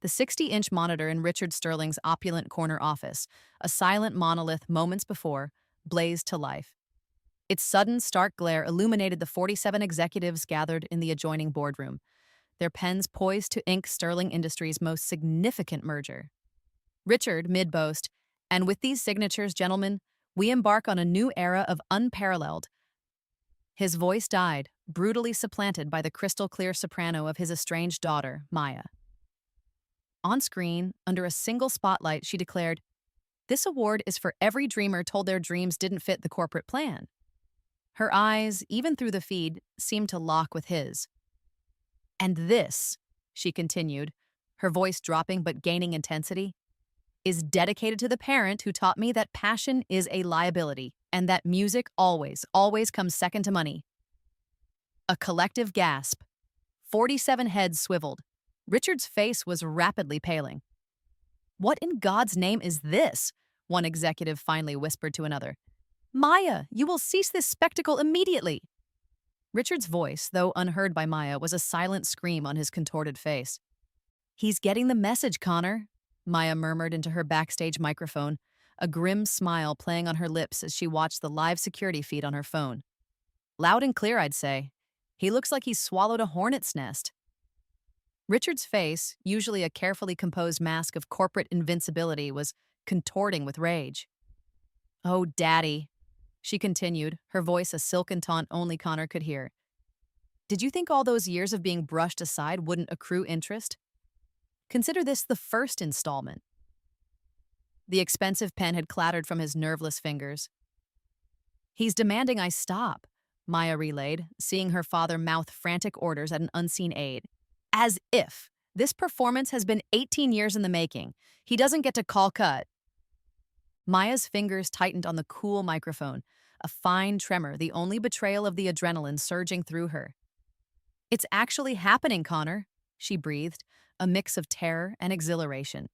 The 60-inch monitor in Richard Sterling's opulent corner office, a silent monolith moments before, blazed to life. Its sudden, stark glare illuminated the 47 executives gathered in the adjoining boardroom, their pens poised to ink Sterling Industries' most significant merger. Richard, mid-boast, "And with these signatures, gentlemen, we embark on a new era of unparalleled." His voice died, brutally supplanted by the crystal-clear soprano of his estranged daughter, Maya. On screen, under a single spotlight, she declared, "This award is for every dreamer told their dreams didn't fit the corporate plan." Her eyes, even through the feed, seemed to lock with his. "And this," she continued, her voice dropping but gaining intensity, "is dedicated to the parent who taught me that passion is a liability and that music always, always comes second to money." A collective gasp. 47 heads swiveled. Richard's face was rapidly paling. "What in God's name is this?" one executive finally whispered to another. "Maya, you will cease this spectacle immediately." Richard's voice, though unheard by Maya, was a silent scream on his contorted face. "He's getting the message, Connor," Maya murmured into her backstage microphone, a grim smile playing on her lips as she watched the live security feed on her phone. "Loud and clear, I'd say. He looks like he's swallowed a hornet's nest." Richard's face, usually a carefully composed mask of corporate invincibility, was contorting with rage. "Oh, Daddy," she continued, her voice a silken taunt only Connor could hear. "Did you think all those years of being brushed aside wouldn't accrue interest? Consider this the first installment." The expensive pen had clattered from his nerveless fingers. "He's demanding I stop," Maya relayed, seeing her father mouth frantic orders at an unseen aide. "As if. This performance has been 18 years in the making. He doesn't get to call cut." Maya's fingers tightened on the cool microphone, a fine tremor, the only betrayal of the adrenaline surging through her. "It's actually happening, Connor," she breathed, a mix of terror and exhilaration.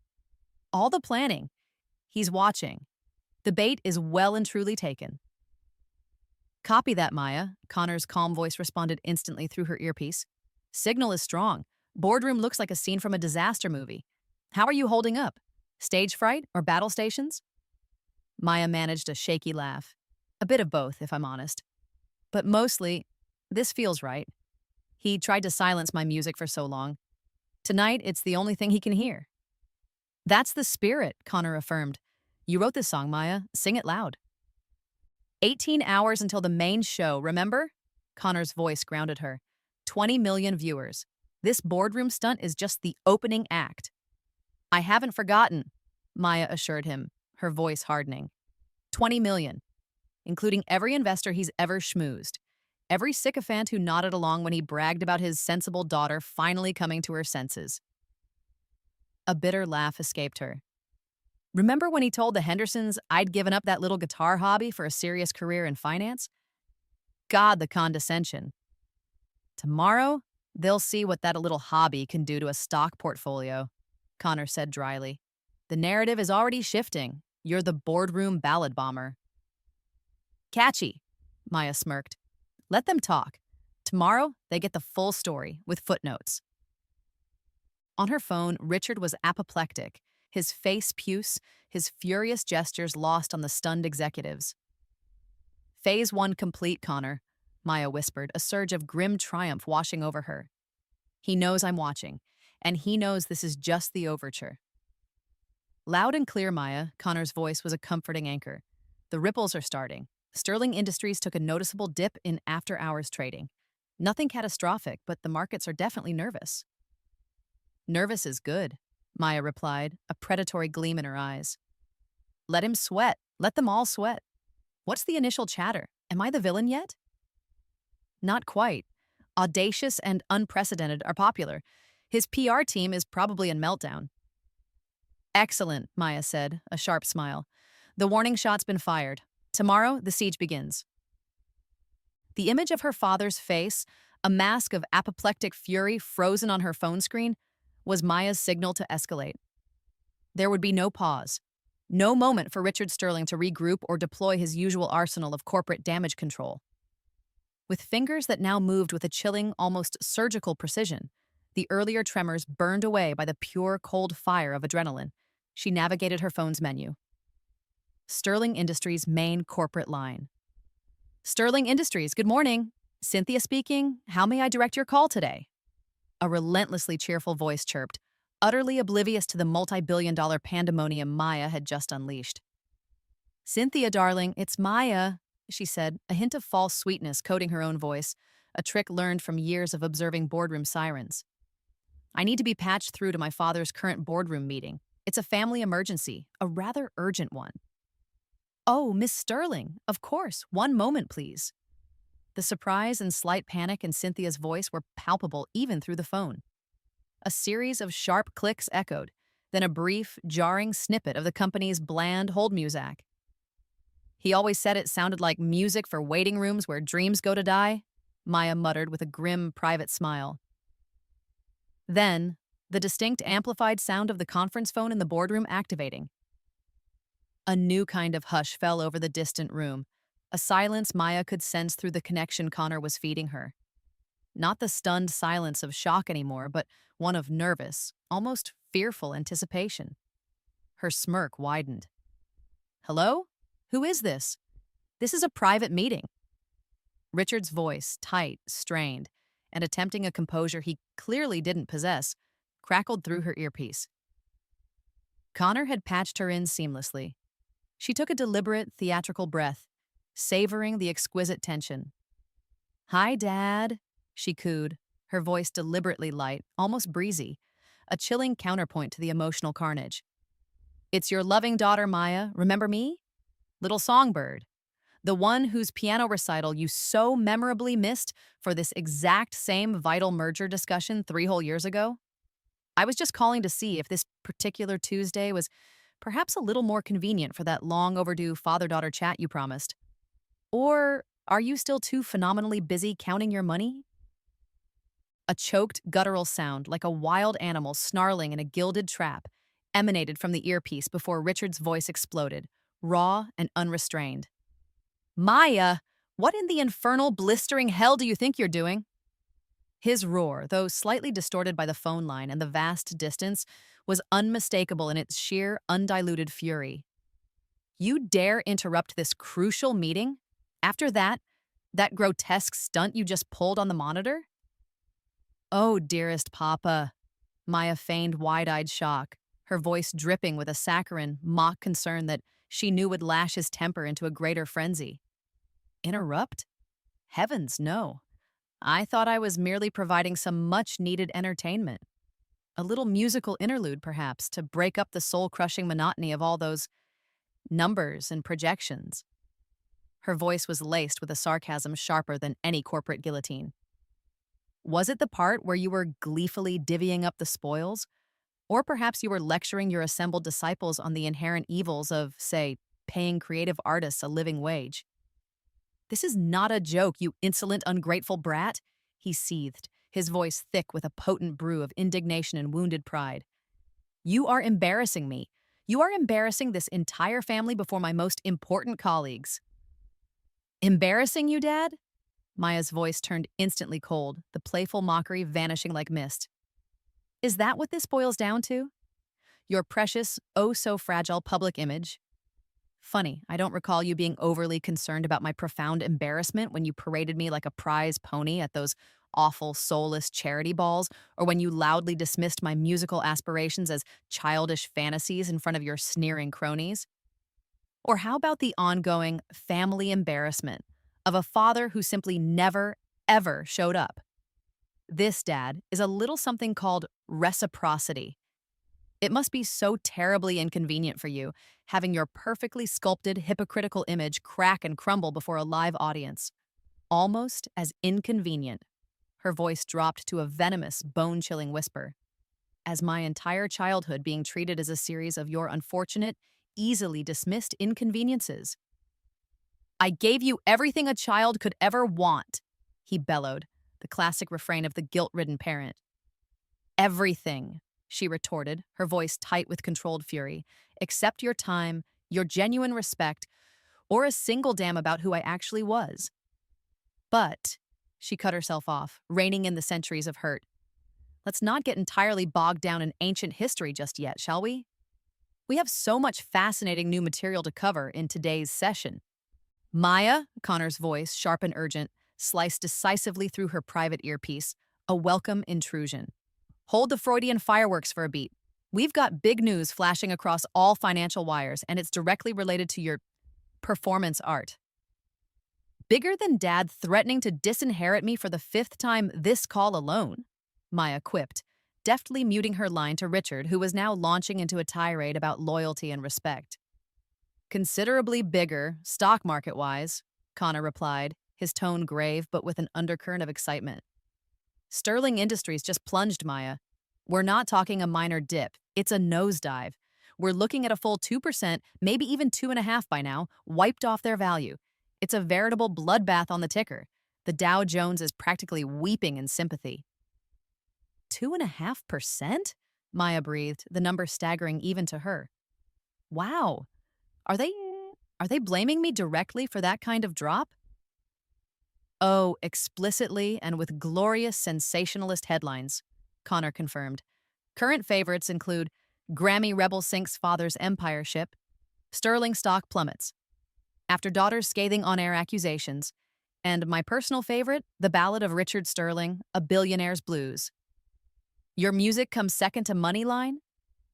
"All the planning. He's watching. The bait is well and truly taken." "Copy that, Maya," Connor's calm voice responded instantly through her earpiece. "Signal is strong. Boardroom looks like a scene from a disaster movie. How are you holding up? Stage fright or battle stations?" Maya managed a shaky laugh. "A bit of both, if I'm honest. But mostly, this feels right. He tried to silence my music for so long. Tonight, it's the only thing he can hear." "That's the spirit," Connor affirmed. "You wrote this song, Maya. Sing it loud." 18 hours until the main show, remember?" Connor's voice grounded her. 20 million viewers. This boardroom stunt is just the opening act." "I haven't forgotten," Maya assured him, her voice hardening. 20 million, including every investor he's ever schmoozed. Every sycophant who nodded along when he bragged about his sensible daughter finally coming to her senses. A bitter laugh escaped her. "Remember when he told the Hendersons I'd given up that little guitar hobby for a serious career in finance? God, the condescension. Tomorrow, they'll see what that little hobby can do to a stock portfolio," Connor said dryly. "The narrative is already shifting. You're the boardroom ballad bomber." "Catchy," Maya smirked. "Let them talk. Tomorrow, they get the full story, with footnotes." On her phone, Richard was apoplectic, his face puce, his furious gestures lost on the stunned executives. "Phase 1 complete, Connor," Maya whispered, a surge of grim triumph washing over her. "He knows I'm watching, and he knows this is just the overture." Loud and clear, Maya, Connor's voice was a comforting anchor. "The ripples are starting. Sterling Industries took a noticeable dip in after-hours trading. Nothing catastrophic, but the markets are definitely nervous." "Nervous is good," Maya replied, a predatory gleam in her eyes. "Let him sweat. Let them all sweat. What's the initial chatter? Am I the villain yet?" "Not quite. Audacious and unprecedented are popular. His PR team is probably in meltdown." "Excellent," Maya said, a sharp smile. "The warning shot's been fired. Tomorrow, the siege begins." The image of her father's face, a mask of apoplectic fury frozen on her phone screen, was Maya's signal to escalate. There would be no pause. No moment for Richard Sterling to regroup or deploy his usual arsenal of corporate damage control. With fingers that now moved with a chilling, almost surgical precision, The earlier tremors burned away by the pure, cold fire of adrenaline. She navigated her phone's menu. Sterling Industries' main corporate line. Sterling Industries, good morning. Cynthia speaking. How may I direct your call today? A relentlessly cheerful voice chirped, utterly oblivious to the multi-billion-dollar pandemonium Maya had just unleashed. Cynthia, darling, it's Maya, she said, a hint of false sweetness coating her own voice, a trick learned from years of observing boardroom sirens. I need to be patched through to my father's current boardroom meeting. It's a family emergency, a rather urgent one. Oh, Miss Sterling, of course. One moment, please. The surprise and slight panic in Cynthia's voice were palpable even through the phone. A series of sharp clicks echoed, then a brief, jarring snippet of the company's bland hold music. He always said it sounded like music for waiting rooms where dreams go to die, Maya muttered with a grim, private smile. Then, the distinct amplified sound of the conference phone in the boardroom activating. A new kind of hush fell over the distant room, a silence Maya could sense through the connection Connor was feeding her. Not the stunned silence of shock anymore, but one of nervous, almost fearful anticipation. Her smirk widened. Hello? Who is this? This is a private meeting. Richard's voice, tight, strained, and attempting a composure he clearly didn't possess, crackled through her earpiece. Connor had patched her in seamlessly. She took a deliberate, theatrical breath, savoring the exquisite tension. Hi, Dad, she cooed, her voice deliberately light, almost breezy, a chilling counterpoint to the emotional carnage. It's your loving daughter, Maya, remember me? Little songbird. The one whose piano recital you so memorably missed for this exact same vital merger discussion 3 whole years ago? I was just calling to see if this particular Tuesday was perhaps a little more convenient for that long overdue father-daughter chat you promised. Or are you still too phenomenally busy counting your money? A choked, guttural sound, like a wild animal snarling in a gilded trap, emanated from the earpiece before Richard's voice exploded, raw and unrestrained. Maya, what in the infernal, blistering hell do you think you're doing? His roar, though slightly distorted by the phone line and the vast distance, was unmistakable in its sheer, undiluted fury. You dare interrupt this crucial meeting? After that grotesque stunt you just pulled on the monitor? Oh, dearest Papa, Maya feigned wide-eyed shock, her voice dripping with a saccharine, mock concern that she knew would lash his temper into a greater frenzy. Interrupt? Heavens, no. I thought I was merely providing some much-needed entertainment. A little musical interlude, perhaps, to break up the soul-crushing monotony of all those numbers and projections. Her voice was laced with a sarcasm sharper than any corporate guillotine. Was it the part where you were gleefully divvying up the spoils? Or perhaps you were lecturing your assembled disciples on the inherent evils of, say, paying creative artists a living wage? This is not a joke, you insolent, ungrateful brat, he seethed, his voice thick with a potent brew of indignation and wounded pride. You are embarrassing me. You are embarrassing this entire family before my most important colleagues. Embarrassing you, Dad? Maya's voice turned instantly cold, the playful mockery vanishing like mist. Is that what this boils down to? Your precious, oh-so-fragile public image? Funny, I don't recall you being overly concerned about my profound embarrassment when you paraded me like a prize pony at those awful, soulless charity balls, or when you loudly dismissed my musical aspirations as childish fantasies in front of your sneering cronies. Or how about the ongoing family embarrassment of a father who simply never, ever showed up? This, Dad, is a little something called reciprocity. It must be so terribly inconvenient for you, having your perfectly sculpted, hypocritical image crack and crumble before a live audience. Almost as inconvenient. Her voice dropped to a venomous, bone-chilling whisper. As my entire childhood being treated as a series of your unfortunate, easily dismissed inconveniences. I gave you everything a child could ever want, he bellowed, the classic refrain of the guilt-ridden parent. Everything, she retorted, her voice tight with controlled fury, except your time, your genuine respect, or a single damn about who I actually was. But, she cut herself off, reining in the centuries of hurt. let's not get entirely bogged down in ancient history just yet, shall we? We have so much fascinating new material to cover in today's session. Maya, Connor's voice, sharp and urgent, sliced decisively through her private earpiece, a welcome intrusion. Hold the Freudian fireworks for a beat. We've got big news flashing across all financial wires, and it's directly related to your performance art. Bigger than Dad threatening to disinherit me for the fifth time this call alone, Maya quipped, deftly muting her line to Richard, who was now launching into a tirade about loyalty and respect. Considerably bigger, stock market-wise, Connor replied, his tone grave but with an undercurrent of excitement. Sterling Industries just plunged, Maya. We're not talking a minor dip. It's a nosedive. We're looking at a full 2%, maybe even 2.5% by now, wiped off their value. It's a veritable bloodbath on the ticker. The Dow Jones is practically weeping in sympathy. 2.5%? Maya breathed, the number staggering even to her. Wow. Are they blaming me directly for that kind of drop? Oh, explicitly and with glorious sensationalist headlines, Connor confirmed. Current favorites include Grammy rebel sinks father's empire ship, Sterling stock plummets, after daughter's scathing on-air accusations, and my personal favorite, the ballad of Richard Sterling, A Billionaire's Blues. Your music comes second to Moneyline?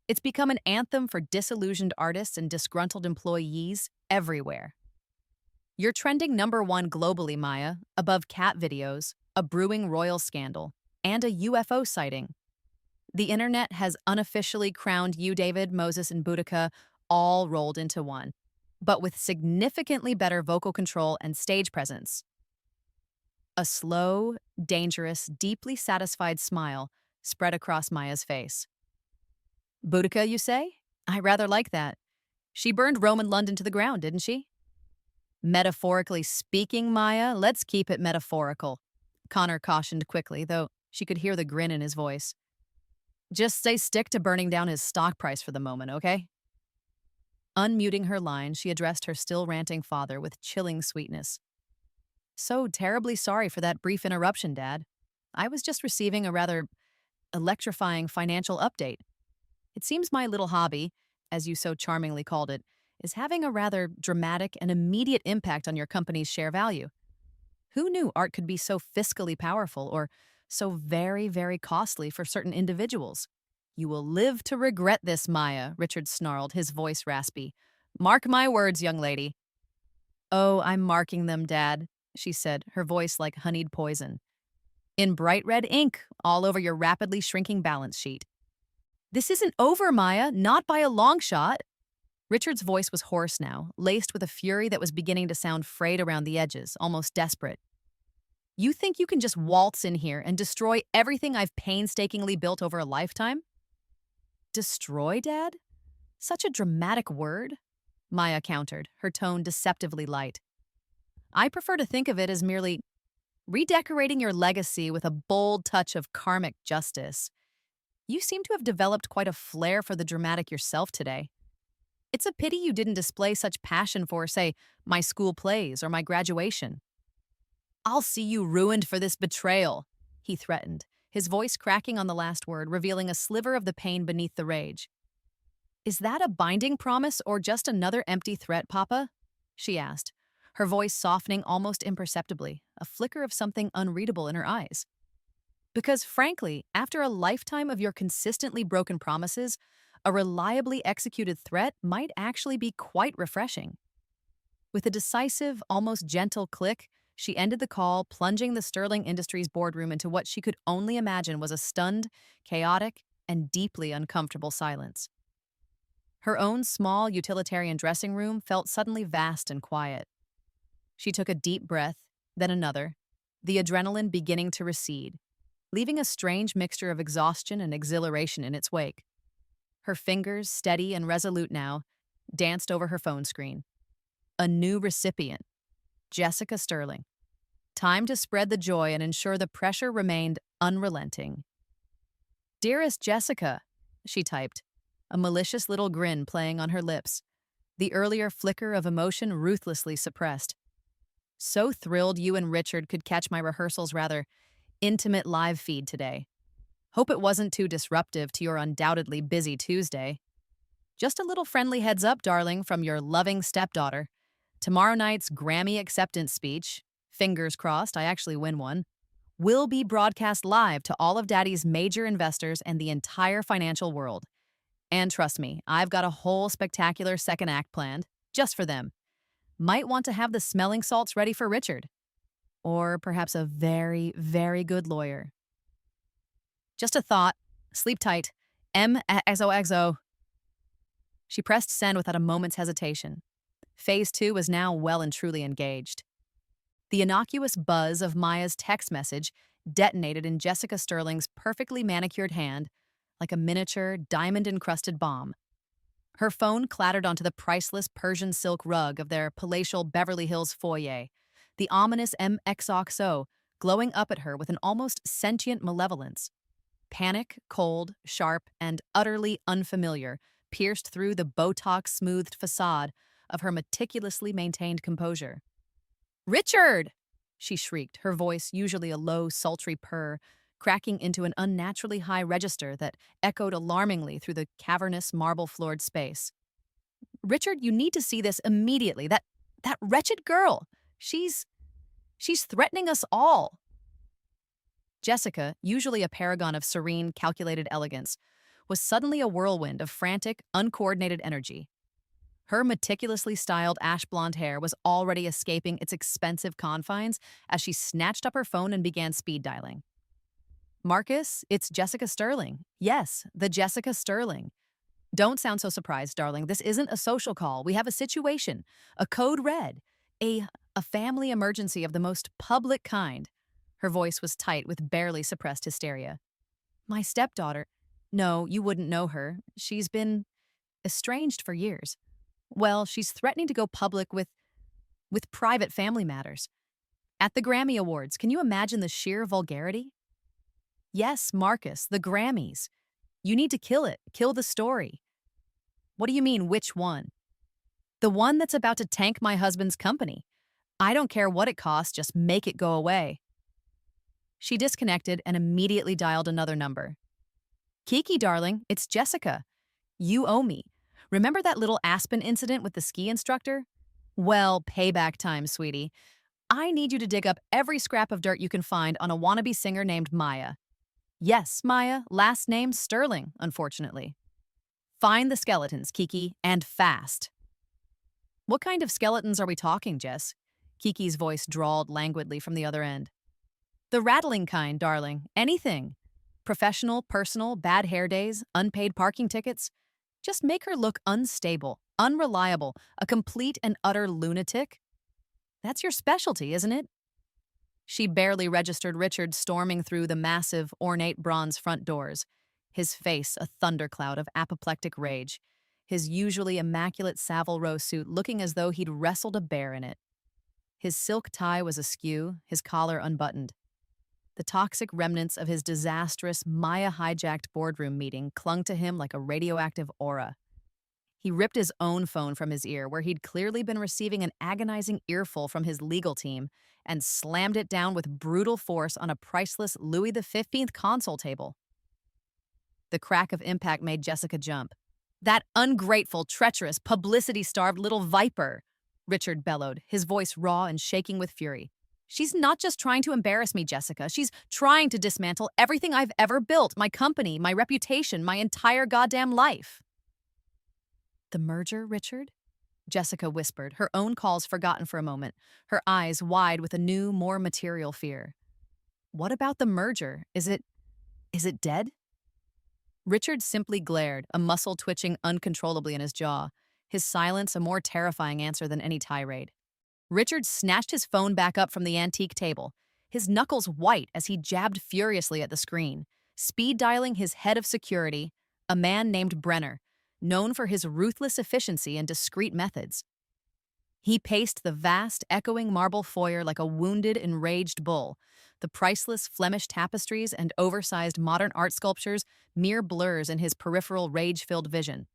It's become an anthem for disillusioned artists and disgruntled employees everywhere. You're trending #1 globally, Maya, above cat videos, a brewing royal scandal, and a UFO sighting. The internet has unofficially crowned you, David, Moses, and Boudica all rolled into one, but with significantly better vocal control and stage presence. A slow, dangerous, deeply satisfied smile spread across Maya's face. Boudica, you say? I rather like that. She burned Rome and London to the ground, didn't she? Metaphorically speaking, Maya, let's keep it metaphorical, Connor cautioned quickly, though she could hear the grin in his voice. Just stick to burning down his stock price for the moment, okay? Unmuting her line, she addressed her still ranting father with chilling sweetness. So terribly sorry for that brief interruption, Dad. I was just receiving a rather electrifying financial update. It seems my little hobby, as you so charmingly called it, is having a rather dramatic and immediate impact on your company's share value. Who knew art could be so fiscally powerful or so very, very costly for certain individuals? You will live to regret this, Maya, Richard snarled, his voice raspy. Mark my words, young lady. Oh, I'm marking them, Dad, she said, her voice like honeyed poison. In bright red ink, all over your rapidly shrinking balance sheet. This isn't over, Maya, not by a long shot. Richard's voice was hoarse now, laced with a fury that was beginning to sound frayed around the edges, almost desperate. You think you can just waltz in here and destroy everything I've painstakingly built over a lifetime? Destroy, Dad? Such a dramatic word, Maya countered, her tone deceptively light. I prefer to think of it as merely redecorating your legacy with a bold touch of karmic justice. You seem to have developed quite a flair for the dramatic yourself today. It's a pity you didn't display such passion for, say, my school plays or my graduation. I'll see you ruined for this betrayal, he threatened, his voice cracking on the last word, revealing a sliver of the pain beneath the rage. Is that a binding promise or just another empty threat, Papa? She asked, her voice softening almost imperceptibly, a flicker of something unreadable in her eyes. Because, frankly, after a lifetime of your consistently broken promises, a reliably executed threat might actually be quite refreshing. With a decisive, almost gentle click, she ended the call, plunging the Sterling Industries boardroom into what she could only imagine was a stunned, chaotic, and deeply uncomfortable silence. Her own small, utilitarian dressing room felt suddenly vast and quiet. She took a deep breath, then another, the adrenaline beginning to recede, leaving a strange mixture of exhaustion and exhilaration in its wake. Her fingers, steady and resolute now, danced over her phone screen. A new recipient, Jessica Sterling. Time to spread the joy and ensure the pressure remained unrelenting. Dearest Jessica, she typed, a malicious little grin playing on her lips, the earlier flicker of emotion ruthlessly suppressed. So thrilled you and Richard could catch my rehearsal's rather intimate live feed today. Hope it wasn't too disruptive to your undoubtedly busy Tuesday. Just a little friendly heads up, darling, from your loving stepdaughter. Tomorrow night's Grammy acceptance speech, fingers crossed I actually win one, will be broadcast live to all of Daddy's major investors and the entire financial world. And trust me, I've got a whole spectacular second act planned, just for them. Might want to have the smelling salts ready for Richard. Or perhaps a very, very good lawyer. Just a thought. Sleep tight. MXOXO. She pressed send without a moment's hesitation. Phase 2 was now well and truly engaged. The innocuous buzz of Maya's text message detonated in Jessica Sterling's perfectly manicured hand like a miniature, diamond-encrusted bomb. Her phone clattered onto the priceless Persian silk rug of their palatial Beverly Hills foyer, the ominous MXOXO glowing up at her with an almost sentient malevolence. Panic, cold, sharp, and utterly unfamiliar pierced through the Botox-smoothed facade of her meticulously maintained composure. "Richard!" she shrieked, her voice, usually a low, sultry purr, cracking into an unnaturally high register that echoed alarmingly through the cavernous, marble-floored space. "Richard, you need to see this immediately. That wretched girl. She's threatening us all." Jessica, usually a paragon of serene, calculated elegance, was suddenly a whirlwind of frantic, uncoordinated energy. Her meticulously styled ash blonde hair was already escaping its expensive confines as she snatched up her phone and began speed dialing. "Marcus, it's Jessica Sterling. Yes, the Jessica Sterling. Don't sound so surprised, darling. This isn't a social call. We have a situation, a code red, a family emergency of the most public kind." Her voice was tight with barely suppressed hysteria. "My stepdaughter. No, you wouldn't know her. She's been estranged for years. Well, she's threatening to go public with private family matters. At the Grammy Awards, can you imagine the sheer vulgarity?" "Yes, Marcus, the Grammys. You need to kill it. Kill the story." "What do you mean, which one?" "The one that's about to tank my husband's company. I don't care what it costs, just make it go away." She disconnected and immediately dialed another number. "Kiki, darling, it's Jessica. You owe me. Remember that little Aspen incident with the ski instructor? Well, payback time, sweetie. I need you to dig up every scrap of dirt you can find on a wannabe singer named Maya. Yes, Maya, last name Sterling, unfortunately. Find the skeletons, Kiki, and fast." "What kind of skeletons are we talking, Jess?" Kiki's voice drawled languidly from the other end. "The rattling kind, darling. Anything. Professional, personal, bad hair days, unpaid parking tickets. Just make her look unstable, unreliable, a complete and utter lunatic. That's your specialty, isn't it?" She barely registered Richard storming through the massive, ornate bronze front doors, his face a thundercloud of apoplectic rage, his usually immaculate Savile Row suit looking as though he'd wrestled a bear in it. His silk tie was askew, his collar unbuttoned. The toxic remnants of his disastrous, Maya-hijacked boardroom meeting clung to him like a radioactive aura. He ripped his own phone from his ear, where he'd clearly been receiving an agonizing earful from his legal team, and slammed it down with brutal force on a priceless Louis XV console table. The crack of impact made Jessica jump. "That ungrateful, treacherous, publicity-starved little viper!" Richard bellowed, his voice raw and shaking with fury. "She's not just trying to embarrass me, Jessica. She's trying to dismantle everything I've ever built, my company, my reputation, my entire goddamn life." "The merger, Richard?" Jessica whispered, her own calls forgotten for a moment, her eyes wide with a new, more material fear. "What about the merger? Is it dead?" Richard simply glared, a muscle twitching uncontrollably in his jaw, his silence a more terrifying answer than any tirade. Richard snatched his phone back up from the antique table, his knuckles white as he jabbed furiously at the screen, speed dialing his head of security, a man named Brenner, known for his ruthless efficiency and discreet methods. He paced the vast, echoing marble foyer like a wounded, enraged bull, the priceless Flemish tapestries and oversized modern art sculptures mere blurs in his peripheral rage-filled vision.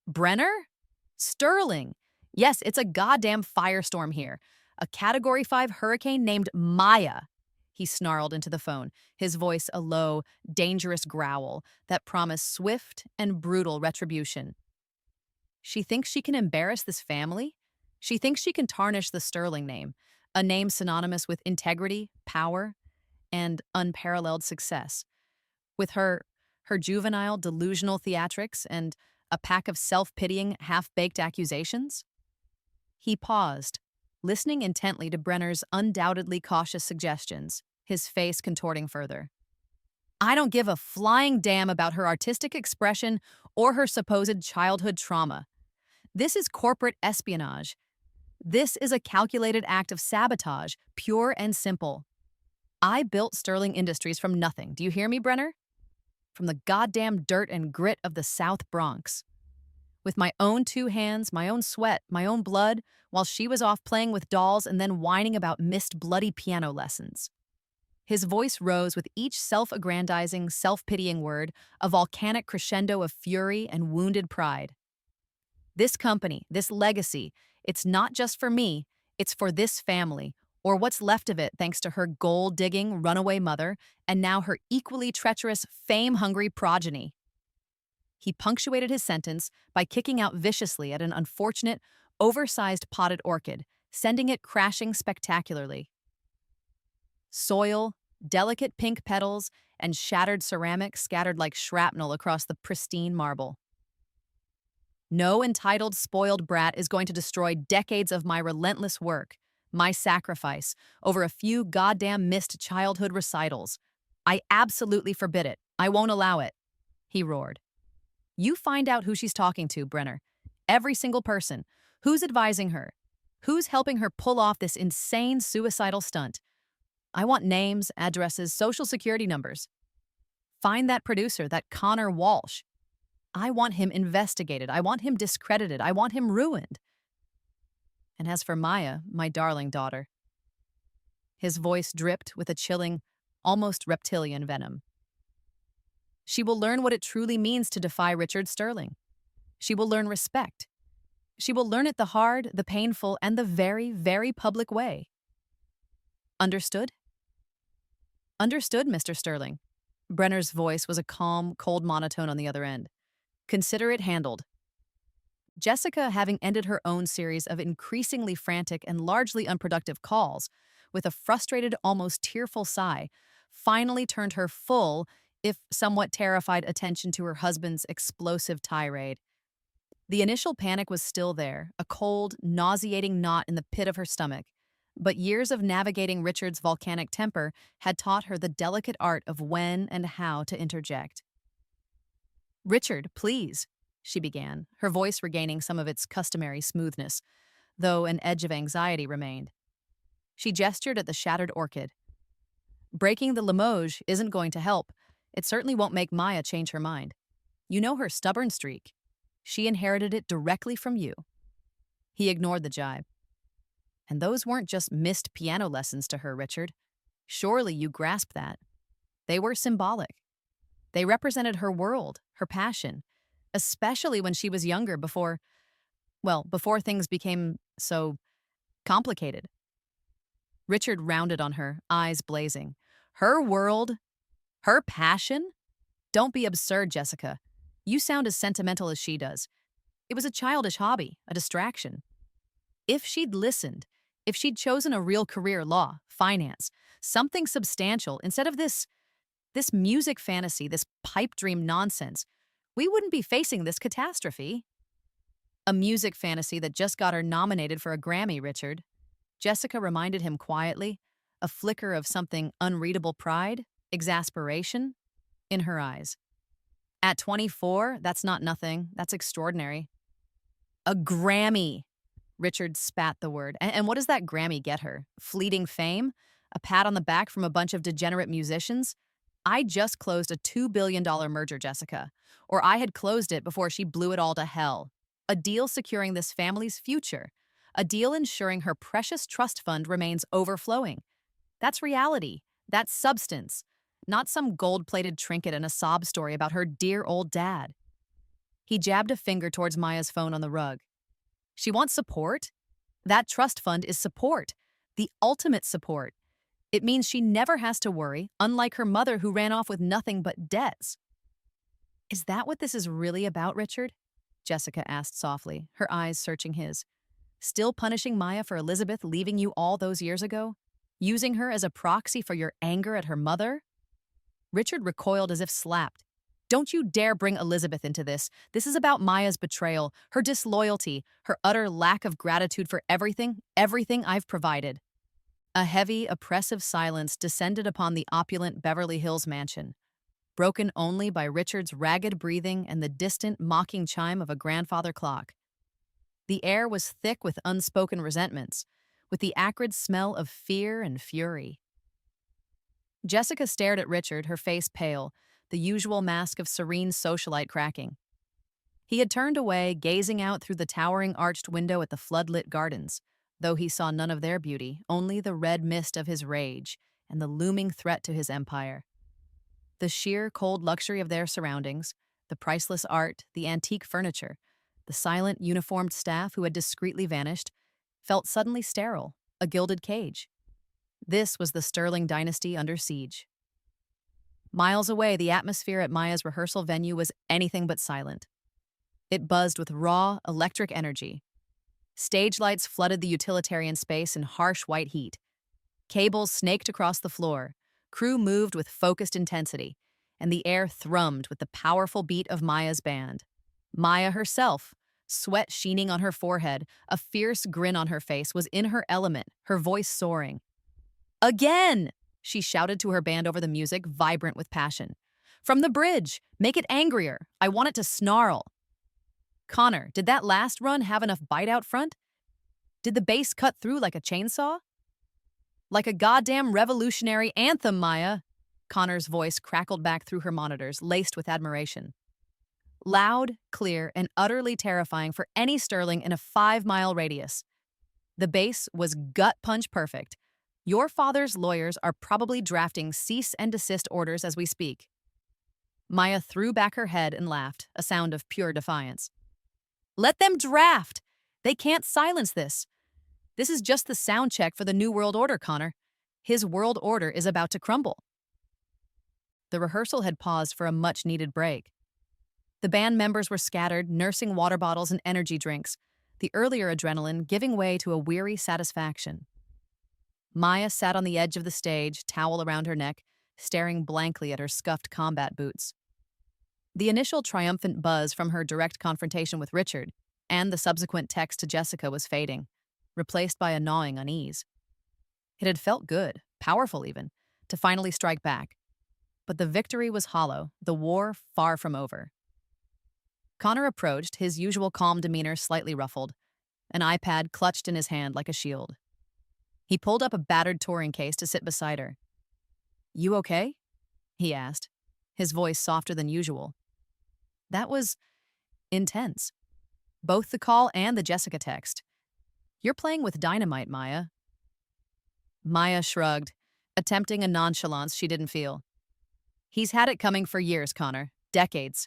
"Brenner? Sterling! Yes, it's a goddamn firestorm here. A Category 5 hurricane named Maya. he snarled into the phone, his voice a low, dangerous growl that promised swift and brutal retribution. She thinks she can embarrass this family? She thinks she can tarnish the Sterling name, a name synonymous with integrity, power, and unparalleled success. With her juvenile, delusional theatrics and a pack of self-pitying, half-baked accusations? He paused, listening intently to Brenner's undoubtedly cautious suggestions, his face contorting further. I don't give a flying damn about her artistic expression or her supposed childhood trauma. This is corporate espionage. This is a calculated act of sabotage, pure and simple. I built Sterling Industries from nothing. Do you hear me, Brenner? From the goddamn dirt and grit of the South Bronx. With my own two hands, my own sweat, my own blood, while she was off playing with dolls and then whining about missed bloody piano lessons. His voice rose with each self-aggrandizing, self-pitying word, a volcanic crescendo of fury and wounded pride. This company, this legacy, it's not just for me, it's for this family, or what's left of it thanks to her gold-digging, runaway mother, and now her equally treacherous, fame-hungry progeny. He punctuated his sentence by kicking out viciously at an unfortunate, oversized potted orchid, sending it crashing spectacularly. Soil, delicate pink petals, and shattered ceramic scattered like shrapnel across the pristine marble. No entitled, spoiled brat is going to destroy decades of my relentless work, my sacrifice, over a few goddamn missed childhood recitals. I absolutely forbid it. I won't allow it, he roared. You find out who she's talking to, Brenner. Every single person. Who's advising her? Who's helping her pull off this insane suicidal stunt? I want names, addresses, social security numbers. Find that producer, that Connor Walsh. I want him investigated. I want him discredited. I want him ruined. And as for Maya, my darling daughter, his voice dripped with a chilling, almost reptilian venom. She will learn what it truly means to defy Richard Sterling. She will learn respect. She will learn it the hard, the painful, and the very, very public way. Understood? Understood, Mr. Sterling. Brenner's voice was a calm, cold monotone on the other end. Consider it handled. Jessica, having ended her own series of increasingly frantic and largely unproductive calls, with a frustrated, almost tearful sigh, finally turned her full, if somewhat terrified, attention to her husband's explosive tirade. The initial panic was still there, a cold, nauseating knot in the pit of her stomach, but years of navigating Richard's volcanic temper had taught her the delicate art of when and how to interject. Richard, please, she began, her voice regaining some of its customary smoothness, though an edge of anxiety remained. She gestured at the shattered orchid. Breaking the Limoges isn't going to help. It certainly won't make Maya change her mind. You know her stubborn streak. She inherited it directly from you. He ignored the jibe. And those weren't just missed piano lessons to her, Richard. Surely you grasp that. They were symbolic. They represented her world, her passion, especially when she was younger before things became so complicated. Richard rounded on her, eyes blazing. Her world? Her passion? Don't be absurd, Jessica. You sound as sentimental as she does. It was a childish hobby, a distraction. If she'd listened, if she'd chosen a real career, law, finance, something substantial, instead of this music fantasy, this pipe dream nonsense, we wouldn't be facing this catastrophe. A music fantasy that just got her nominated for a Grammy, Richard. Jessica reminded him quietly, a flicker of something unreadable pride, exasperation, in her eyes. At 24, that's not nothing. That's extraordinary. A Grammy. Richard spat the word. And what does that Grammy get her? Fleeting fame? A pat on the back from a bunch of degenerate musicians? I just closed a $2 billion merger, Jessica. Or I had closed it before she blew it all to hell. A deal securing this family's future. A deal ensuring her precious trust fund remains overflowing. That's reality. That's substance. Not some gold-plated trinket and a sob story about her dear old dad. He jabbed a finger towards Maya's phone on the rug. She wants support? That trust fund is support. The ultimate support. It means she never has to worry, unlike her mother who ran off with nothing but debts. Is that what this is really about, Richard? Jessica asked softly, her eyes searching his. Still punishing Maya for Elizabeth leaving you all those years ago? Using her as a proxy for your anger at her mother? Richard recoiled as if slapped. Don't you dare bring Elizabeth into this. This is about Maya's betrayal, her disloyalty, her utter lack of gratitude for everything I've provided. A heavy, oppressive silence descended upon the opulent Beverly Hills mansion, broken only by Richard's ragged breathing and the distant, mocking chime of a grandfather clock. The air was thick with unspoken resentments, with the acrid smell of fear and fury. Jessica stared at Richard, her face pale, the usual mask of serene socialite cracking. He had turned away, gazing out through the towering arched window at the floodlit gardens, though he saw none of their beauty, only the red mist of his rage and the looming threat to his empire. The sheer, cold luxury of their surroundings, the priceless art, the antique furniture, the silent, uniformed staff who had discreetly vanished, felt suddenly sterile, a gilded cage. This was the Sterling dynasty under siege. Miles away, the atmosphere at Maya's rehearsal venue was anything but silent. It buzzed with raw, electric energy. Stage lights flooded the utilitarian space in harsh white heat. Cables snaked across the floor. Crew moved with focused intensity, and the air thrummed with the powerful beat of Maya's band. Maya herself, sweat sheening on her forehead, a fierce grin on her face, was in her element, her voice soaring. Again! She shouted to her band over the music, vibrant with passion. From the bridge! Make it angrier! I want it to snarl! Connor, did that last run have enough bite out front? Did the bass cut through like a chainsaw? Like a goddamn revolutionary anthem, Maya! Connor's voice crackled back through her monitors, laced with admiration. Loud, clear, and utterly terrifying for any Sterling in a 5-mile radius. The bass was gut-punch perfect. Your father's lawyers are probably drafting cease and desist orders as we speak. Maya threw back her head and laughed, a sound of pure defiance. Let them draft! They can't silence this. This is just the sound check for the New World Order, Connor. His world order is about to crumble. The rehearsal had paused for a much-needed break. The band members were scattered, nursing water bottles and energy drinks, the earlier adrenaline giving way to a weary satisfaction. Maya sat on the edge of the stage, towel around her neck, staring blankly at her scuffed combat boots. The initial triumphant buzz from her direct confrontation with Richard and the subsequent text to Jessica was fading, replaced by a gnawing unease. It had felt good, powerful even, to finally strike back. But the victory was hollow, the war far from over. Connor approached, his usual calm demeanor slightly ruffled, an iPad clutched in his hand like a shield. He pulled up a battered touring case to sit beside her. You okay? He asked, his voice softer than usual. That was intense. Both the call and the Jessica text. You're playing with dynamite, Maya. Maya shrugged, attempting a nonchalance she didn't feel. He's had it coming for years, Connor. Decades.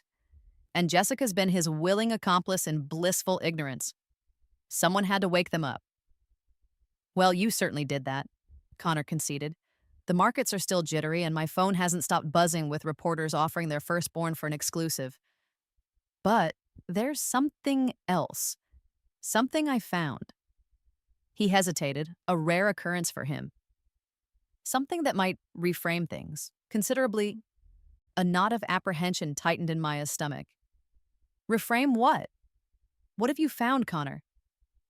And Jessica's been his willing accomplice in blissful ignorance. Someone had to wake them up. Well, you certainly did that, Connor conceded. The markets are still jittery, and my phone hasn't stopped buzzing with reporters offering their firstborn for an exclusive. But there's something else. Something I found. He hesitated, a rare occurrence for him. Something that might reframe things, considerably. A knot of apprehension tightened in Maya's stomach. Reframe what? What have you found, Connor?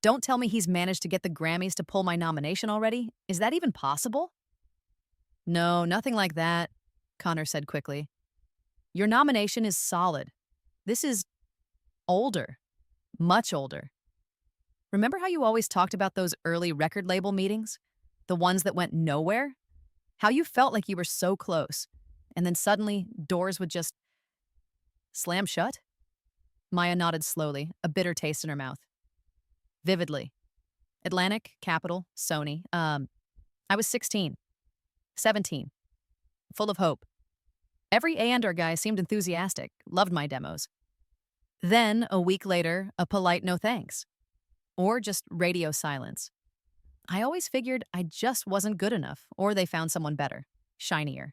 Don't tell me he's managed to get the Grammys to pull my nomination already. Is that even possible? No, nothing like that, Connor said quickly. Your nomination is solid. This is older, much older. Remember how you always talked about those early record label meetings? The ones that went nowhere? How you felt like you were so close, and then suddenly doors would just slam shut? Maya nodded slowly, a bitter taste in her mouth. Vividly. Atlantic, Capitol, Sony. I was 16. 17. Full of hope. Every A&R guy seemed enthusiastic, loved my demos. Then, a week later, a polite no thanks. Or just radio silence. I always figured I just wasn't good enough, or they found someone better, shinier.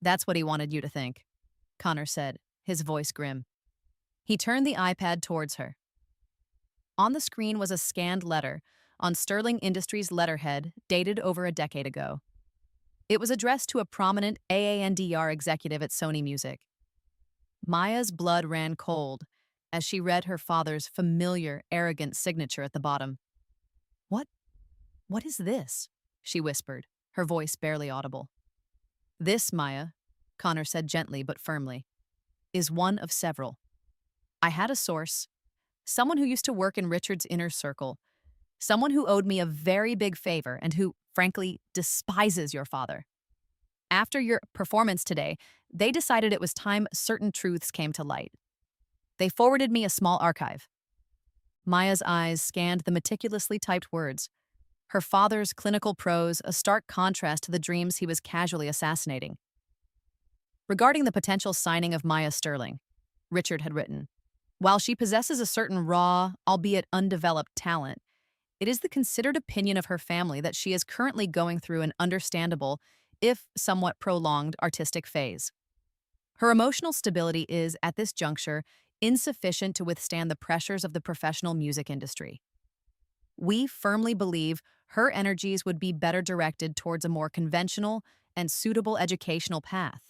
That's what he wanted you to think, Connor said, his voice grim. He turned the iPad towards her. On the screen was a scanned letter on Sterling Industries letterhead dated over a decade ago. It was addressed to a prominent AANDR executive at Sony Music. Maya's blood ran cold as she read her father's familiar, arrogant signature at the bottom. What? What is this? She whispered, her voice barely audible. This, Maya, Connor said gently but firmly, is one of several. I had a source, someone who used to work in Richard's inner circle, someone who owed me a very big favor and who, frankly, despises your father. After your performance today, they decided it was time certain truths came to light. They forwarded me a small archive. Maya's eyes scanned the meticulously typed words. Her father's clinical prose, a stark contrast to the dreams he was casually assassinating. Regarding the potential signing of Maya Sterling, Richard had written, while she possesses a certain raw, albeit undeveloped talent, it is the considered opinion of her family that she is currently going through an understandable, if somewhat prolonged, artistic phase. Her emotional stability is, at this juncture, insufficient to withstand the pressures of the professional music industry. We firmly believe her energies would be better directed towards a more conventional and suitable educational path,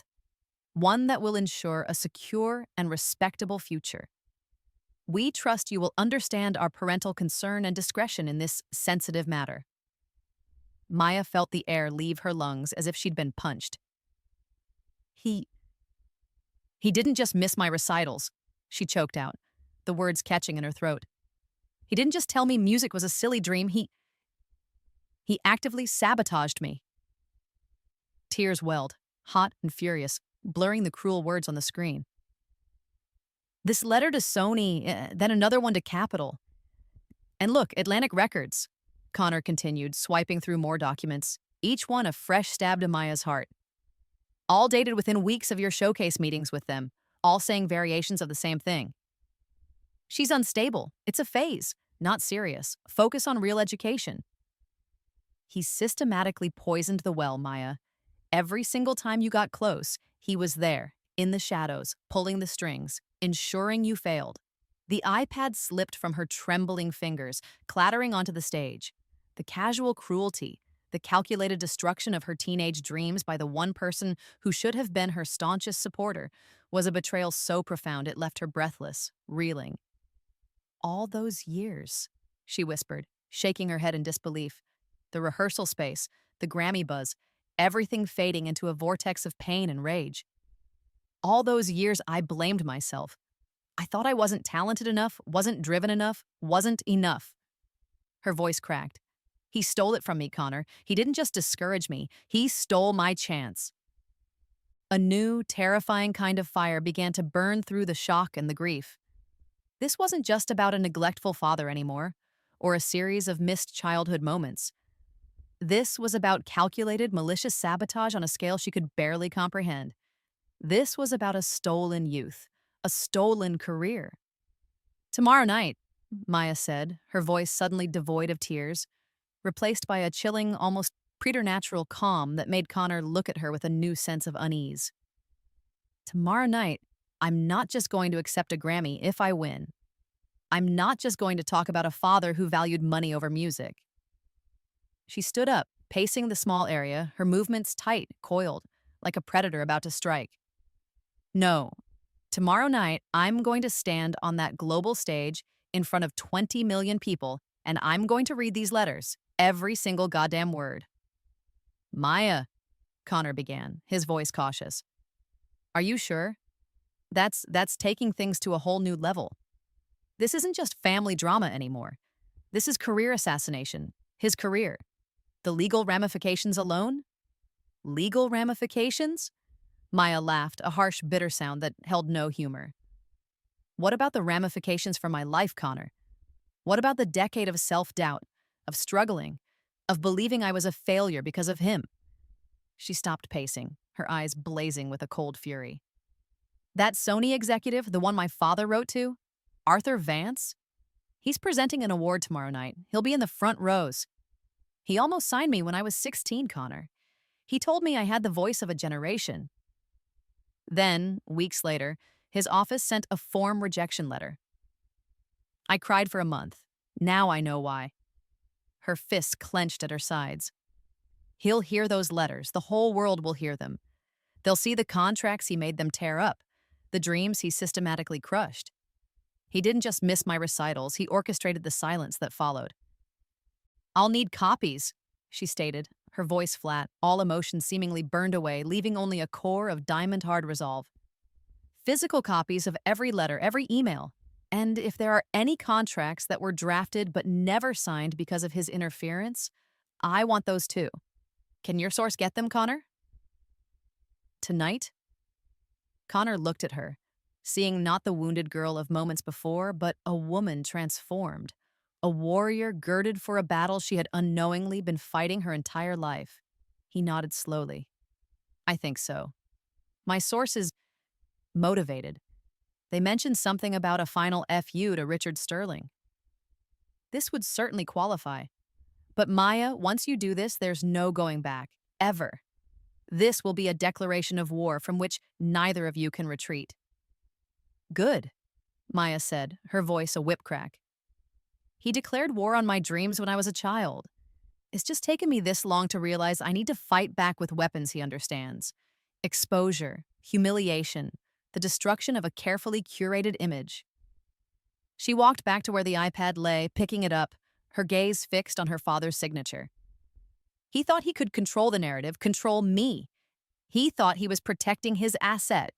one that will ensure a secure and respectable future. We trust you will understand our parental concern and discretion in this sensitive matter. Maya felt the air leave her lungs as if she'd been punched. He didn't just miss my recitals, she choked out, the words catching in her throat. He didn't just tell me music was a silly dream, he actively sabotaged me. Tears welled, hot and furious, blurring the cruel words on the screen. This letter to Sony, then another one to Capitol. And look, Atlantic Records, Connor continued, swiping through more documents, each one a fresh stab to Maya's heart. All dated within weeks of your showcase meetings with them, all saying variations of the same thing. She's unstable. It's a phase, not serious. Focus on real education. He systematically poisoned the well, Maya. Every single time you got close, he was there, in the shadows, pulling the strings, ensuring you failed. The iPad slipped from her trembling fingers, clattering onto the stage. The casual cruelty, the calculated destruction of her teenage dreams by the one person who should have been her staunchest supporter, was a betrayal so profound it left her breathless, reeling. All those years, she whispered, shaking her head in disbelief. The rehearsal space, the Grammy buzz, everything fading into a vortex of pain and rage. All those years I blamed myself. I thought I wasn't talented enough, wasn't driven enough, wasn't enough. Her voice cracked. He stole it from me, Connor. He didn't just discourage me. He stole my chance. A new, terrifying kind of fire began to burn through the shock and the grief. This wasn't just about a neglectful father anymore, or a series of missed childhood moments. This was about calculated, malicious sabotage on a scale she could barely comprehend. This was about a stolen youth, a stolen career. Tomorrow night, Maya said, her voice suddenly devoid of tears, replaced by a chilling, almost preternatural calm that made Connor look at her with a new sense of unease. Tomorrow night, I'm not just going to accept a Grammy if I win. I'm not just going to talk about a father who valued money over music. She stood up, pacing the small area, her movements tight, coiled, like a predator about to strike. No, tomorrow night, I'm going to stand on that global stage in front of 20 million people, and I'm going to read these letters, every single goddamn word. Maya, Connor began, his voice cautious. Are you sure? That's taking things to a whole new level. This isn't just family drama anymore. This is career assassination, his career. The legal ramifications alone? Legal ramifications? Maya laughed, a harsh, bitter sound that held no humor. What about the ramifications for my life, Connor? What about the decade of self-doubt, of struggling, of believing I was a failure because of him? She stopped pacing, her eyes blazing with a cold fury. That Sony executive, the one my father wrote to? Arthur Vance? He's presenting an award tomorrow night. He'll be in the front rows. He almost signed me when I was 16, Connor. He told me I had the voice of a generation. Then, weeks later, his office sent a form rejection letter. I cried for a month. Now I know why. Her fists clenched at her sides. He'll hear those letters. The whole world will hear them. They'll see the contracts he made them tear up, the dreams he systematically crushed. He didn't just miss my recitals, he orchestrated the silence that followed. I'll need copies, she stated, her voice flat, all emotion seemingly burned away, leaving only a core of diamond-hard resolve. Physical copies of every letter, every email. And if there are any contracts that were drafted but never signed because of his interference, I want those too. Can your source get them, Connor? Tonight? Connor looked at her, seeing not the wounded girl of moments before, but a woman transformed, a warrior girded for a battle she had unknowingly been fighting her entire life. He nodded slowly. I think so. My source is motivated. They mentioned something about a final FU to Richard Sterling. This would certainly qualify. But Maya, once you do this, there's no going back. Ever. This will be a declaration of war from which neither of you can retreat. Good, Maya said, her voice a whip crack. He declared war on my dreams when I was a child. It's just taken me this long to realize I need to fight back with weapons he understands. Exposure, humiliation, the destruction of a carefully curated image. She walked back to where the iPad lay, picking it up, her gaze fixed on her father's signature. He thought he could control the narrative, control me. He thought he was protecting his asset,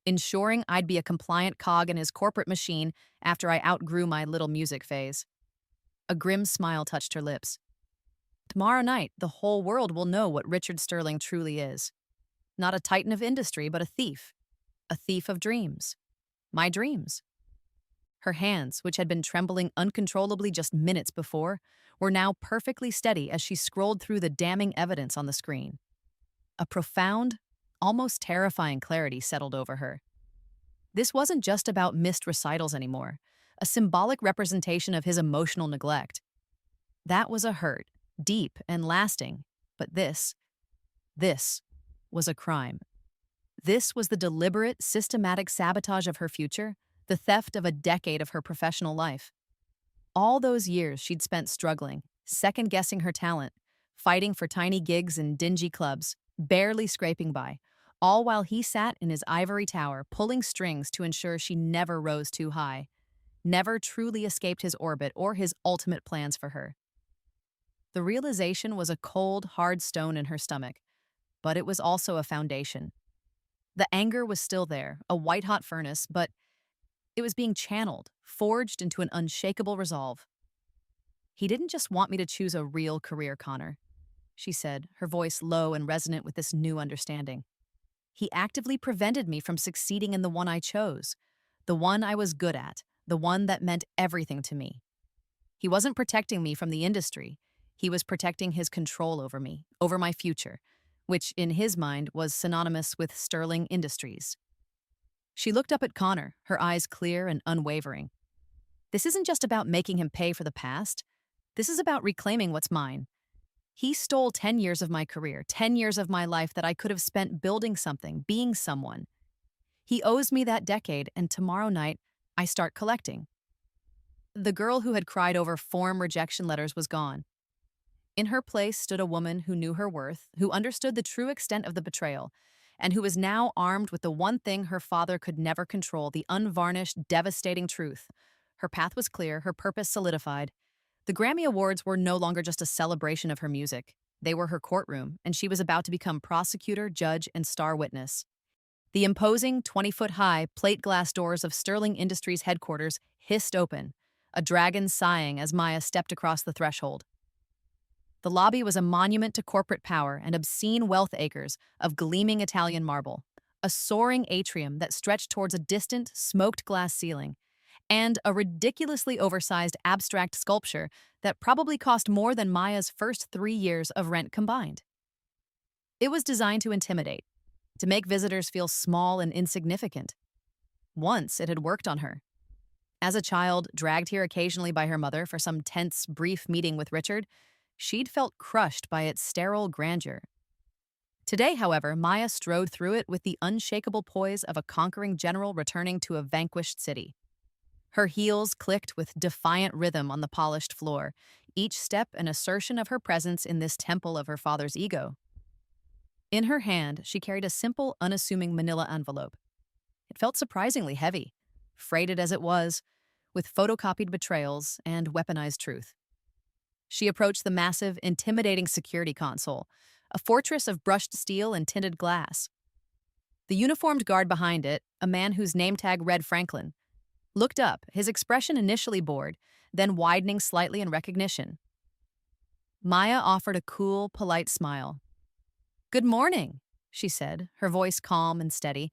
ensuring I'd be a compliant cog in his corporate machine after I outgrew my little music phase. A grim smile touched her lips. Tomorrow night, the whole world will know what Richard Sterling truly is. Not a titan of industry, but a thief. A thief of dreams. My dreams. Her hands, which had been trembling uncontrollably just minutes before, were now perfectly steady as she scrolled through the damning evidence on the screen. A profound, almost terrifying clarity settled over her. This wasn't just about missed recitals anymore, a symbolic representation of his emotional neglect. That was a hurt, deep and lasting, but this was a crime. This was the deliberate, systematic sabotage of her future, the theft of a decade of her professional life. All those years she'd spent struggling, second-guessing her talent, fighting for tiny gigs in dingy clubs, barely scraping by, all while he sat in his ivory tower pulling strings to ensure she never rose too high, never truly escaped his orbit or his ultimate plans for her. The realization was a cold, hard stone in her stomach, but it was also a foundation. The anger was still there, a white-hot furnace, but it was being channeled, forged into an unshakable resolve. He didn't just want me to choose a real career, Connor, she said, her voice low and resonant with this new understanding. He actively prevented me from succeeding in the one I chose, the one I was good at, the one that meant everything to me. He wasn't protecting me from the industry. He was protecting his control over me, over my future, which in his mind was synonymous with Sterling Industries. She looked up at Connor, her eyes clear and unwavering. This isn't just about making him pay for the past. This is about reclaiming what's mine. He stole 10 years of my career, 10 years of my life that I could have spent building something, being someone. He owes me that decade, and tomorrow night, I start collecting. The girl who had cried over form rejection letters was gone. In her place stood a woman who knew her worth, who understood the true extent of the betrayal, and who was now armed with the one thing her father could never control, the unvarnished, devastating truth. Her path was clear, her purpose solidified. The Grammy Awards were no longer just a celebration of her music. They were her courtroom, and she was about to become prosecutor, judge, and star witness. The imposing, 20-foot-high, plate-glass doors of Sterling Industries headquarters hissed open, a dragon sighing as Maya stepped across the threshold. The lobby was a monument to corporate power and obscene wealth acres of gleaming Italian marble, a soaring atrium that stretched towards a distant, smoked glass ceiling, and a ridiculously oversized abstract sculpture that probably cost more than Maya's first 3 years of rent combined. It was designed to intimidate, to make visitors feel small and insignificant. Once it had worked on her. As a child, dragged here occasionally by her mother for some tense, brief meeting with Richard, She'd felt crushed by its sterile grandeur. Today, however, Maya strode through it with the unshakable poise of a conquering general returning to a vanquished city. Her heels clicked with defiant rhythm on the polished floor, each step an assertion of her presence in this temple of her father's ego. In her hand, she carried a simple, unassuming manila envelope. It felt surprisingly heavy, freighted as it was, with photocopied betrayals and weaponized truth. She approached the massive, intimidating security console, a fortress of brushed steel and tinted glass. The uniformed guard behind it, a man whose name tag read Franklin, looked up, his expression initially bored, then widening slightly in recognition. Maya offered a cool, polite smile. "Good morning," she said, her voice calm and steady,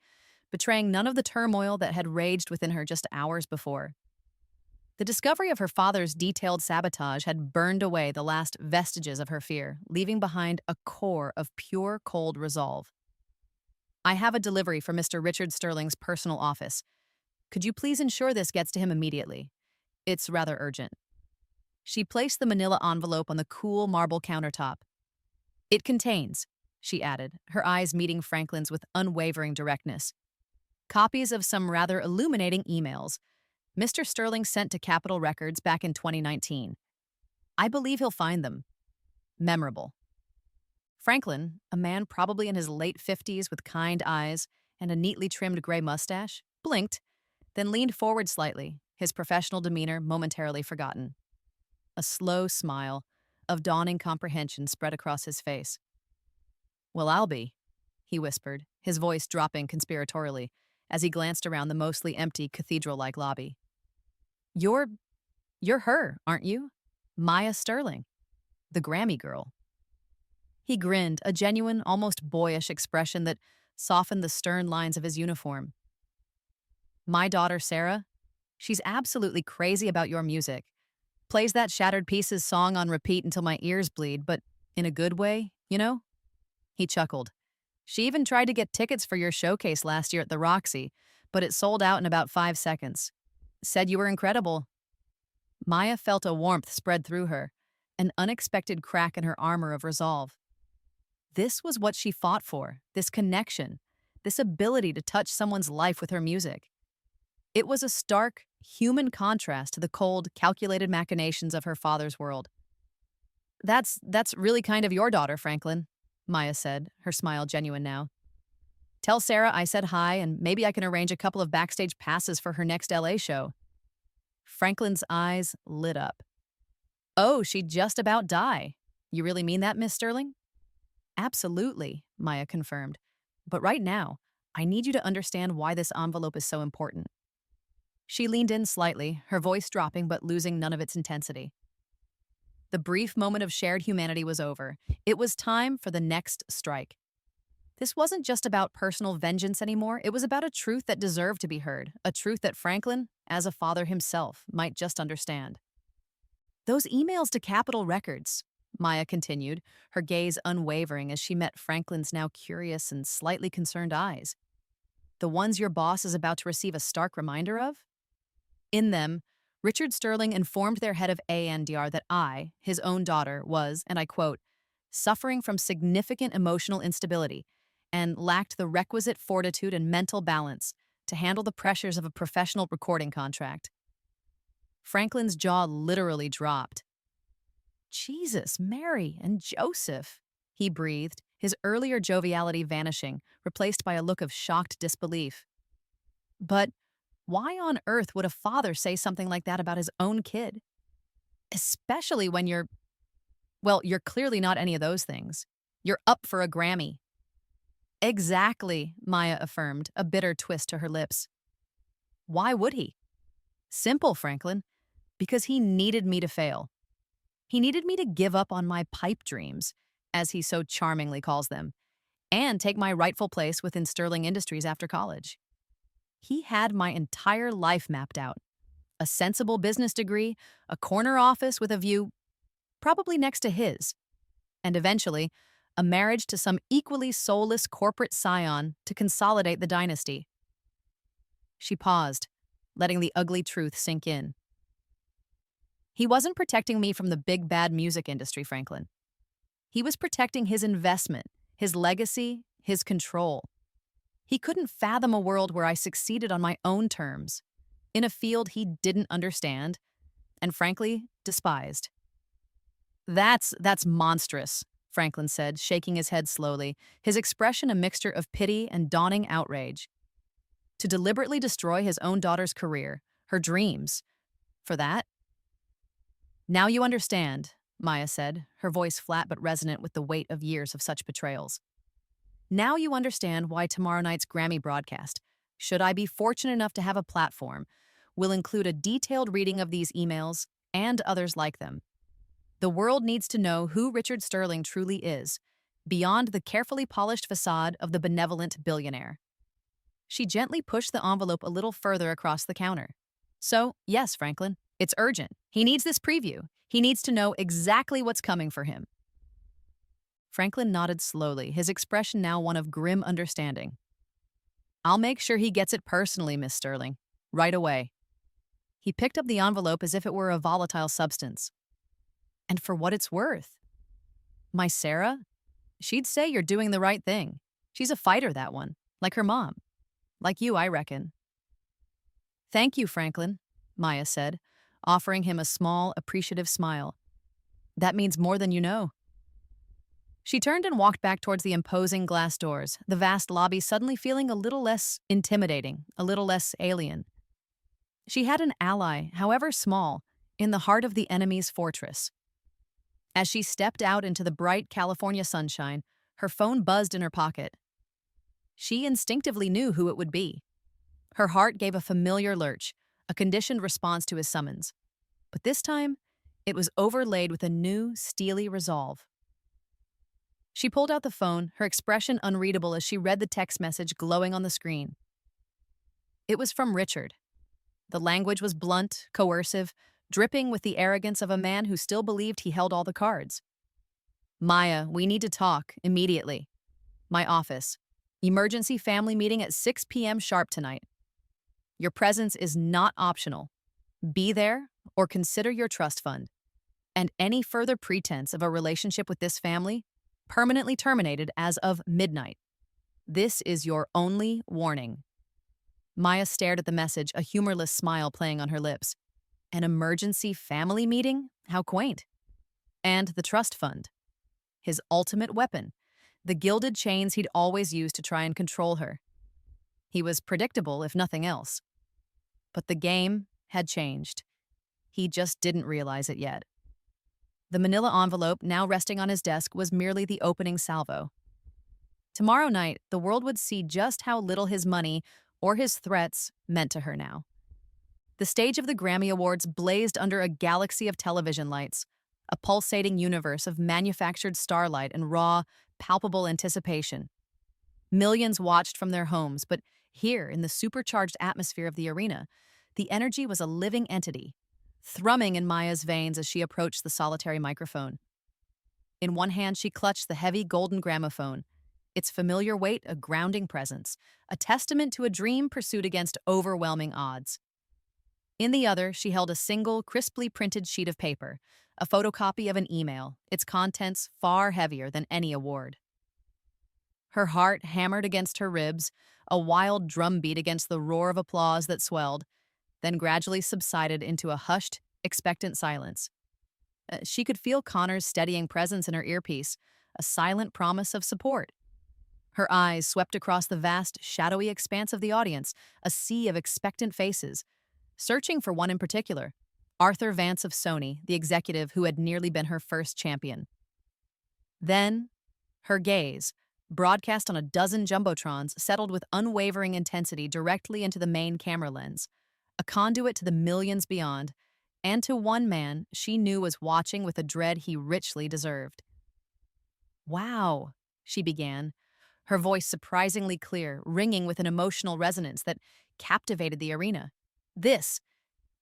betraying none of the turmoil that had raged within her just hours before. The discovery of her father's detailed sabotage had burned away the last vestiges of her fear, leaving behind a core of pure, cold resolve. "I have a delivery for Mr. Richard Sterling's personal office. Could you please ensure this gets to him immediately? It's rather urgent." She placed the manila envelope on the cool marble countertop. "It contains," she added, her eyes meeting Franklin's with unwavering directness, "copies of some rather illuminating emails Mr. Sterling sent to Capitol Records back in 2019. I believe he'll find them memorable." Franklin, a man probably in his late 50s with kind eyes and a neatly trimmed gray mustache, blinked, then leaned forward slightly, his professional demeanor momentarily forgotten. A slow smile of dawning comprehension spread across his face. "Well, I'll be," he whispered, his voice dropping conspiratorially as he glanced around the mostly empty cathedral-like lobby. You're you're her, aren't you? Maya Sterling, the Grammy girl." He grinned, a genuine, almost boyish expression that softened the stern lines of his uniform. "My daughter, Sarah, she's absolutely crazy about your music. Plays that Shattered Pieces song on repeat until my ears bleed, but in a good way, you know?" He chuckled. "She even tried to get tickets for your showcase last year at the Roxy, but it sold out in about 5 seconds. Said you were incredible." Maya felt a warmth spread through her, an unexpected crack in her armor of resolve. This was what she fought for, this connection, this ability to touch someone's life with her music. It was a stark, human contrast to the cold, calculated machinations of her father's world. That's really kind of your daughter, Franklin," Maya said, her smile genuine now. "Tell Sarah I said hi, and maybe I can arrange a couple of backstage passes for her next LA show." Franklin's eyes lit up. "Oh, she'd just about die. You really mean that, Miss Sterling?" "Absolutely," Maya confirmed. "But right now, I need you to understand why this envelope is so important." She leaned in slightly, her voice dropping but losing none of its intensity. The brief moment of shared humanity was over. It was time for the next strike. This wasn't just about personal vengeance anymore. It was about a truth that deserved to be heard, a truth that Franklin, as a father himself, might just understand. "Those emails to Capitol Records," Maya continued, her gaze unwavering as she met Franklin's now curious and slightly concerned eyes. "The ones your boss is about to receive a stark reminder of? In them, Richard Sterling informed their head of ANDR that I, his own daughter, was, and I quote, suffering from significant emotional instability and lacked the requisite fortitude and mental balance to handle the pressures of a professional recording contract." Franklin's jaw literally dropped. "Jesus, Mary, and Joseph," he breathed, his earlier joviality vanishing, replaced by a look of shocked disbelief. "But why on earth would a father say something like that about his own kid? Especially when you're clearly not any of those things. You're up for a Grammy." "Exactly," Maya affirmed, a bitter twist to her lips. "Why would he?" "Simple, Franklin. Because he needed me to fail. He needed me to give up on my pipe dreams, as he so charmingly calls them, and take my rightful place within Sterling Industries after college. He had my entire life mapped out. A sensible business degree, a corner office with a view probably next to his, and eventually, a marriage to some equally soulless corporate scion to consolidate the dynasty." She paused, letting the ugly truth sink in. He wasn't protecting me from the big bad music industry, Franklin. He was protecting his investment, his legacy, his control. He couldn't fathom a world where I succeeded on my own terms, in a field he didn't understand, and frankly, despised. That's monstrous, Franklin said, shaking his head slowly, his expression a mixture of pity and dawning outrage. To deliberately destroy his own daughter's career, her dreams. For that? Now you understand, Maya said, her voice flat but resonant with the weight of years of such betrayals. Now you understand why tomorrow night's Grammy broadcast, should I be fortunate enough to have a platform, will include a detailed reading of these emails and others like them. The world needs to know who Richard Sterling truly is, beyond the carefully polished facade of the benevolent billionaire. She gently pushed the envelope a little further across the counter. So, yes, Franklin, it's urgent. He needs this preview. He needs to know exactly what's coming for him. Franklin nodded slowly, his expression now one of grim understanding. I'll make sure he gets it personally, Miss Sterling. Right away. He picked up the envelope as if it were a volatile substance. And for what it's worth. My Sarah? She'd say you're doing the right thing. She's a fighter, that one. Like her mom. Like you, I reckon. Thank you, Franklin, Maya said, offering him a small, appreciative smile. That means more than you know. She turned and walked back towards the imposing glass doors, the vast lobby suddenly feeling a little less intimidating, a little less alien. She had an ally, however small, in the heart of the enemy's fortress. As she stepped out into the bright California sunshine, her phone buzzed in her pocket. She instinctively knew who it would be. Her heart gave a familiar lurch, a conditioned response to his summons. But this time, it was overlaid with a new, steely resolve. She pulled out the phone, her expression unreadable as she read the text message glowing on the screen. It was from Richard. The language was blunt, coercive, dripping with the arrogance of a man who still believed he held all the cards. Maya, we need to talk, immediately. My office. Emergency family meeting at 6 p.m. sharp tonight. Your presence is not optional. Be there or consider your trust fund. And any further pretense of a relationship with this family, permanently terminated as of midnight. This is your only warning. Maya stared at the message, a humorless smile playing on her lips. An emergency family meeting? How quaint. And the trust fund. His ultimate weapon. The gilded chains he'd always used to try and control her. He was predictable, if nothing else. But the game had changed. He just didn't realize it yet. The manila envelope now resting on his desk was merely the opening salvo. Tomorrow night, the world would see just how little his money or his threats meant to her now. The stage of the Grammy Awards blazed under a galaxy of television lights, a pulsating universe of manufactured starlight and raw, palpable anticipation. Millions watched from their homes, but here, in the supercharged atmosphere of the arena, the energy was a living entity, thrumming in Maya's veins as she approached the solitary microphone. In one hand, she clutched the heavy golden gramophone, its familiar weight a grounding presence, a testament to a dream pursued against overwhelming odds. In the other, she held a single, crisply printed sheet of paper, a photocopy of an email, its contents far heavier than any award. Her heart hammered against her ribs, a wild drumbeat against the roar of applause that swelled, then gradually subsided into a hushed, expectant silence. She could feel Connor's steadying presence in her earpiece, a silent promise of support. Her eyes swept across the vast, shadowy expanse of the audience, a sea of expectant faces, searching for one in particular, Arthur Vance of Sony, the executive who had nearly been her first champion. Then, her gaze, broadcast on a dozen jumbotrons, settled with unwavering intensity directly into the main camera lens, a conduit to the millions beyond, and to one man she knew was watching with a dread he richly deserved. Wow, she began, her voice surprisingly clear, ringing with an emotional resonance that captivated the arena. This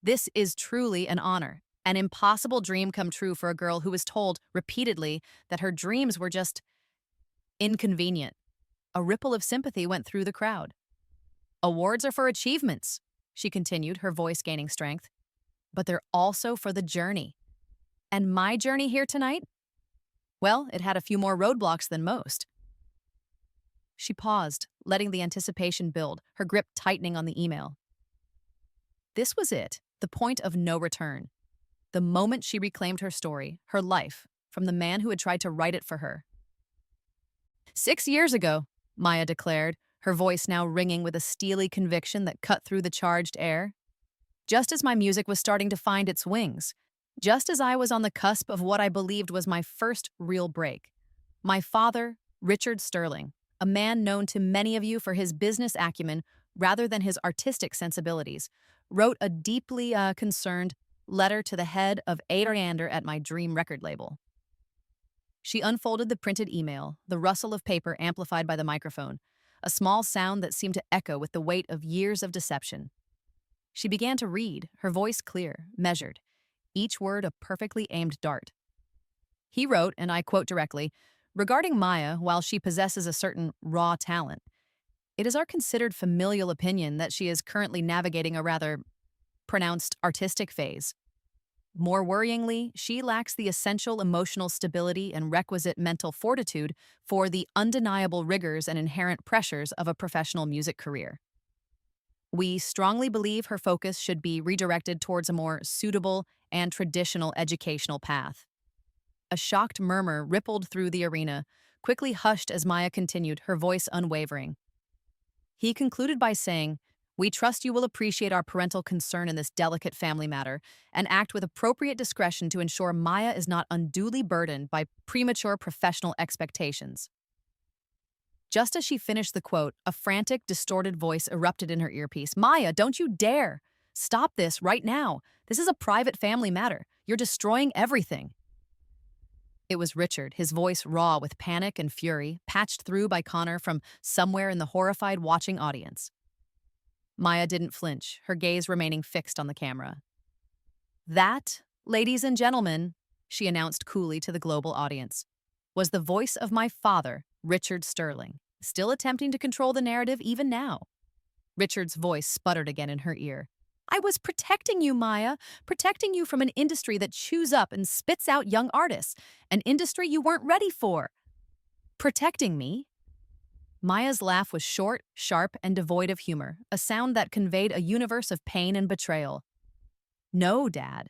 is truly an honor, an impossible dream come true for a girl who was told repeatedly that her dreams were just inconvenient. A ripple of sympathy went through the crowd. Awards are for achievements, she continued, her voice gaining strength. but they're also for the journey. And my journey here tonight? Well, it had a few more roadblocks than most. She paused, letting the anticipation build, her grip tightening on the email. This was it, the point of no return. The moment she reclaimed her story, her life, from the man who had tried to write it for her. 6 years ago, Maya declared, her voice now ringing with a steely conviction that cut through the charged air. Just as my music was starting to find its wings, just as I was on the cusp of what I believed was my first real break, my father, Richard Sterling, a man known to many of you for his business acumen rather than his artistic sensibilities, wrote a deeply concerned letter to the head of Ander at my dream record label. She unfolded the printed email, the rustle of paper amplified by the microphone, a small sound that seemed to echo with the weight of years of deception. She began to read, her voice clear, measured, each word a perfectly aimed dart. He wrote, and I quote directly, "Regarding Maya, while she possesses a certain raw talent, it is our considered familial opinion that she is currently navigating a rather pronounced artistic phase. More worryingly, she lacks the essential emotional stability and requisite mental fortitude for the undeniable rigors and inherent pressures of a professional music career. We strongly believe her focus should be redirected towards a more suitable and traditional educational path." A shocked murmur rippled through the arena, quickly hushed as Maya continued, her voice unwavering. He concluded by saying, "We trust you will appreciate our parental concern in this delicate family matter and act with appropriate discretion to ensure Maya is not unduly burdened by premature professional expectations." Just as she finished the quote, a frantic, distorted voice erupted in her earpiece. "Maya, don't you dare! Stop this right now! This is a private family matter. You're destroying everything." It was Richard, his voice raw with panic and fury, patched through by Connor from somewhere in the horrified watching audience. Maya didn't flinch, her gaze remaining fixed on the camera. "That, ladies and gentlemen," she announced coolly to the global audience, "was the voice of my father, Richard Sterling, still attempting to control the narrative even now." Richard's voice sputtered again in her ear. "I was protecting you, Maya, protecting you from an industry that chews up and spits out young artists, an industry you weren't ready for." "Protecting me?" Maya's laugh was short, sharp, and devoid of humor, a sound that conveyed a universe of pain and betrayal. "No, Dad.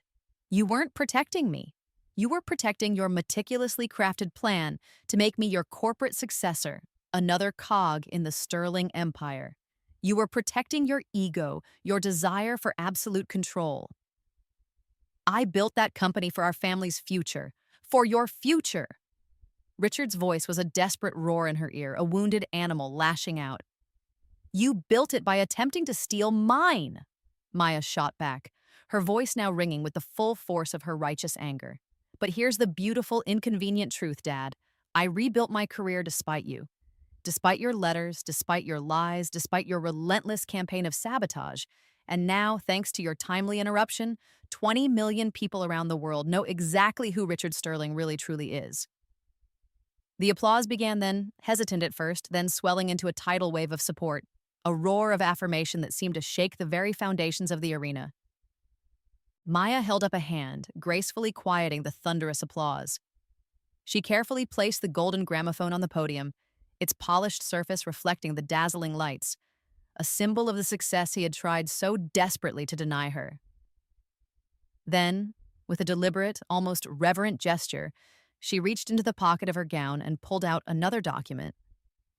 You weren't protecting me. You were protecting your meticulously crafted plan to make me your corporate successor, another cog in the Sterling empire. You were protecting your ego, your desire for absolute control. I built that company for our family's future, for your future." Richard's voice was a desperate roar in her ear, a wounded animal lashing out. "You built it by attempting to steal mine," Maya shot back, her voice now ringing with the full force of her righteous anger. "But here's the beautiful, inconvenient truth, Dad. I rebuilt my career despite you. Despite your letters, despite your lies, despite your relentless campaign of sabotage. And now, thanks to your timely interruption, 20 million people around the world know exactly who Richard Sterling really truly is." The applause began then, hesitant at first, then swelling into a tidal wave of support, a roar of affirmation that seemed to shake the very foundations of the arena. Maya held up a hand, gracefully quieting the thunderous applause. She carefully placed the golden gramophone on the podium, its polished surface reflecting the dazzling lights, a symbol of the success he had tried so desperately to deny her. Then, with a deliberate, almost reverent gesture, she reached into the pocket of her gown and pulled out another document.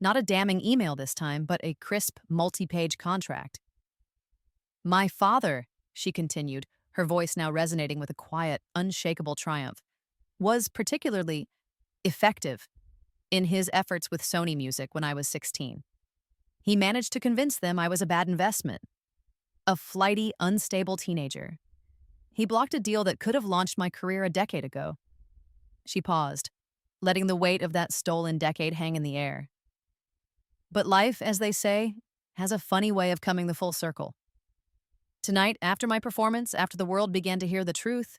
Not a damning email this time, but a crisp, multi-page contract. "My father," she continued, her voice now resonating with a quiet, unshakable triumph, "was particularly effective in his efforts with Sony Music when I was 16. He managed to convince them I was a bad investment. A flighty, unstable teenager. He blocked a deal that could have launched my career a decade ago." She paused, letting the weight of that stolen decade hang in the air. But life, as they say, has a funny way of coming the full circle. Tonight, after my performance, after the world began to hear the truth,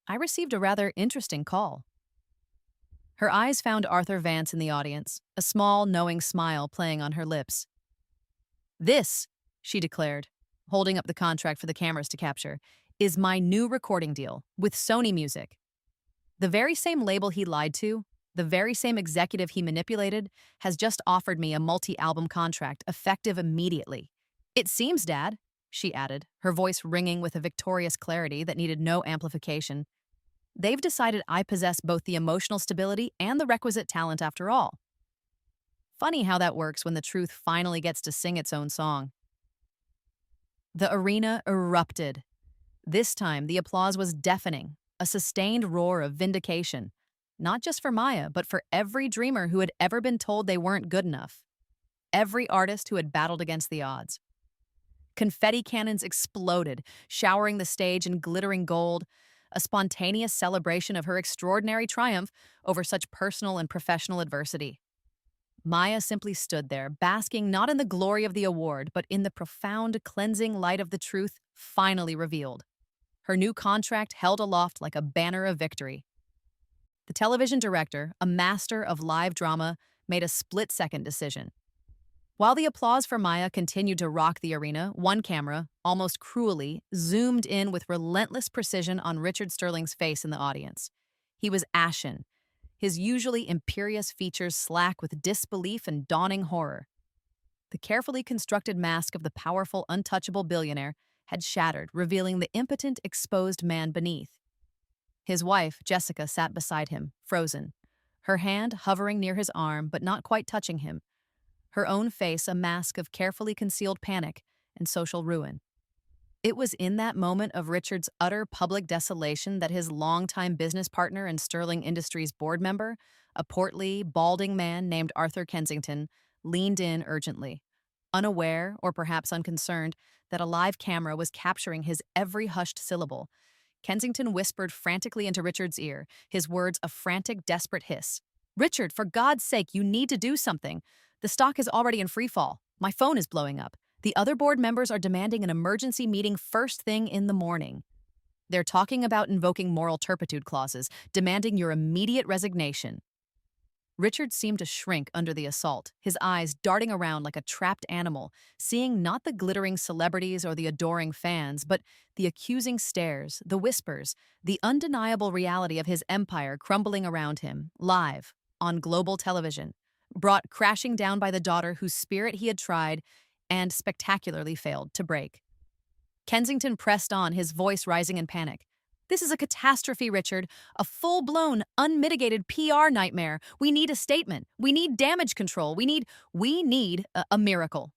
I received a rather interesting call. Her eyes found Arthur Vance in the audience, a small, knowing smile playing on her lips. "This," she declared, holding up the contract for the cameras to capture, is my new recording deal with Sony Music. The very same label he lied to, the very same executive he manipulated, has just offered me a multi-album contract effective immediately. It seems, Dad, she added, her voice ringing with a victorious clarity that needed no amplification. They've decided I possess both the emotional stability and the requisite talent after all. Funny how that works when the truth finally gets to sing its own song. The arena erupted. This time, the applause was deafening, a sustained roar of vindication, not just for Maya, but for every dreamer who had ever been told they weren't good enough, every artist who had battled against the odds. Confetti cannons exploded, showering the stage in glittering gold, a spontaneous celebration of her extraordinary triumph over such personal and professional adversity. Maya simply stood there, basking not in the glory of the award, but in the profound, cleansing light of the truth finally revealed. Her new contract held aloft like a banner of victory. The television director, a master of live drama, made a split-second decision. While the applause for Maya continued to rock the arena, one camera, almost cruelly, zoomed in with relentless precision on Richard Sterling's face in the audience. He was ashen, his usually imperious features slack with disbelief and dawning horror. The carefully constructed mask of the powerful, untouchable billionaire had shattered, revealing the impotent, exposed man beneath. His wife, Jessica, sat beside him, frozen, her hand hovering near his arm but not quite touching him, her own face a mask of carefully concealed panic and social ruin. It was in that moment of Richard's utter public desolation that his longtime business partner and Sterling Industries board member, a portly, balding man named Arthur Kensington, leaned in urgently, unaware, or perhaps unconcerned, that a live camera was capturing his every hushed syllable. Kensington whispered frantically into Richard's ear, his words a frantic, desperate hiss. "Richard, for God's sake, you need to do something. The stock is already in free fall. My phone is blowing up. The other board members are demanding an emergency meeting first thing in the morning. They're talking about invoking moral turpitude clauses, demanding your immediate resignation." Richard seemed to shrink under the assault, his eyes darting around like a trapped animal, seeing not the glittering celebrities or the adoring fans, but the accusing stares, the whispers, the undeniable reality of his empire crumbling around him, live, on global television, brought crashing down by the daughter whose spirit he had tried and spectacularly failed to break. Kensington pressed on, his voice rising in panic. "This is a catastrophe, Richard. A full-blown, unmitigated PR nightmare. We need a statement. We need damage control. We need a miracle."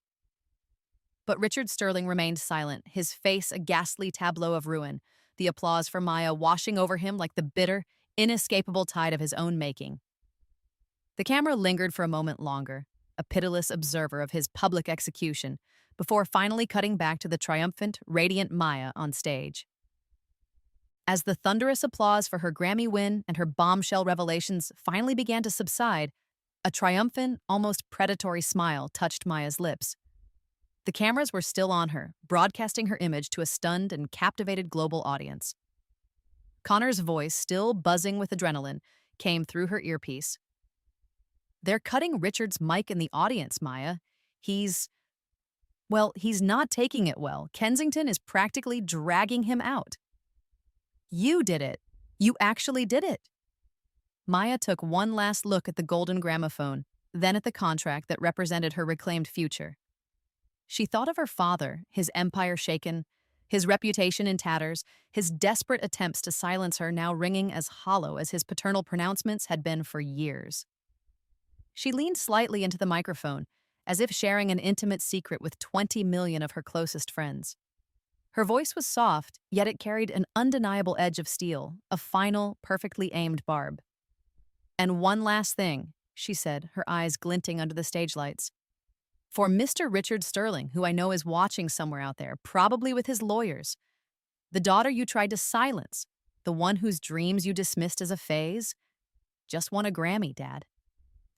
But Richard Sterling remained silent, his face a ghastly tableau of ruin, the applause for Maya washing over him like the bitter, inescapable tide of his own making. The camera lingered for a moment longer, a pitiless observer of his public execution, before finally cutting back to the triumphant, radiant Maya on stage. As the thunderous applause for her Grammy win and her bombshell revelations finally began to subside, a triumphant, almost predatory smile touched Maya's lips. The cameras were still on her, broadcasting her image to a stunned and captivated global audience. Connor's voice, still buzzing with adrenaline, came through her earpiece. "They're cutting Richard's mic in the audience, Maya. He's not taking it well. Kensington is practically dragging him out." "You did it. You actually did it." Maya took one last look at the golden gramophone, then at the contract that represented her reclaimed future. She thought of her father, his empire shaken, his reputation in tatters, his desperate attempts to silence her now ringing as hollow as his paternal pronouncements had been for years. She leaned slightly into the microphone, as if sharing an intimate secret with 20 million of her closest friends. Her voice was soft, yet it carried an undeniable edge of steel, a final, perfectly aimed barb. "And one last thing," she said, her eyes glinting under the stage lights. "For Mr. Richard Sterling, who I know is watching somewhere out there, probably with his lawyers, the daughter you tried to silence, the one whose dreams you dismissed as a phase, just won a Grammy, Dad.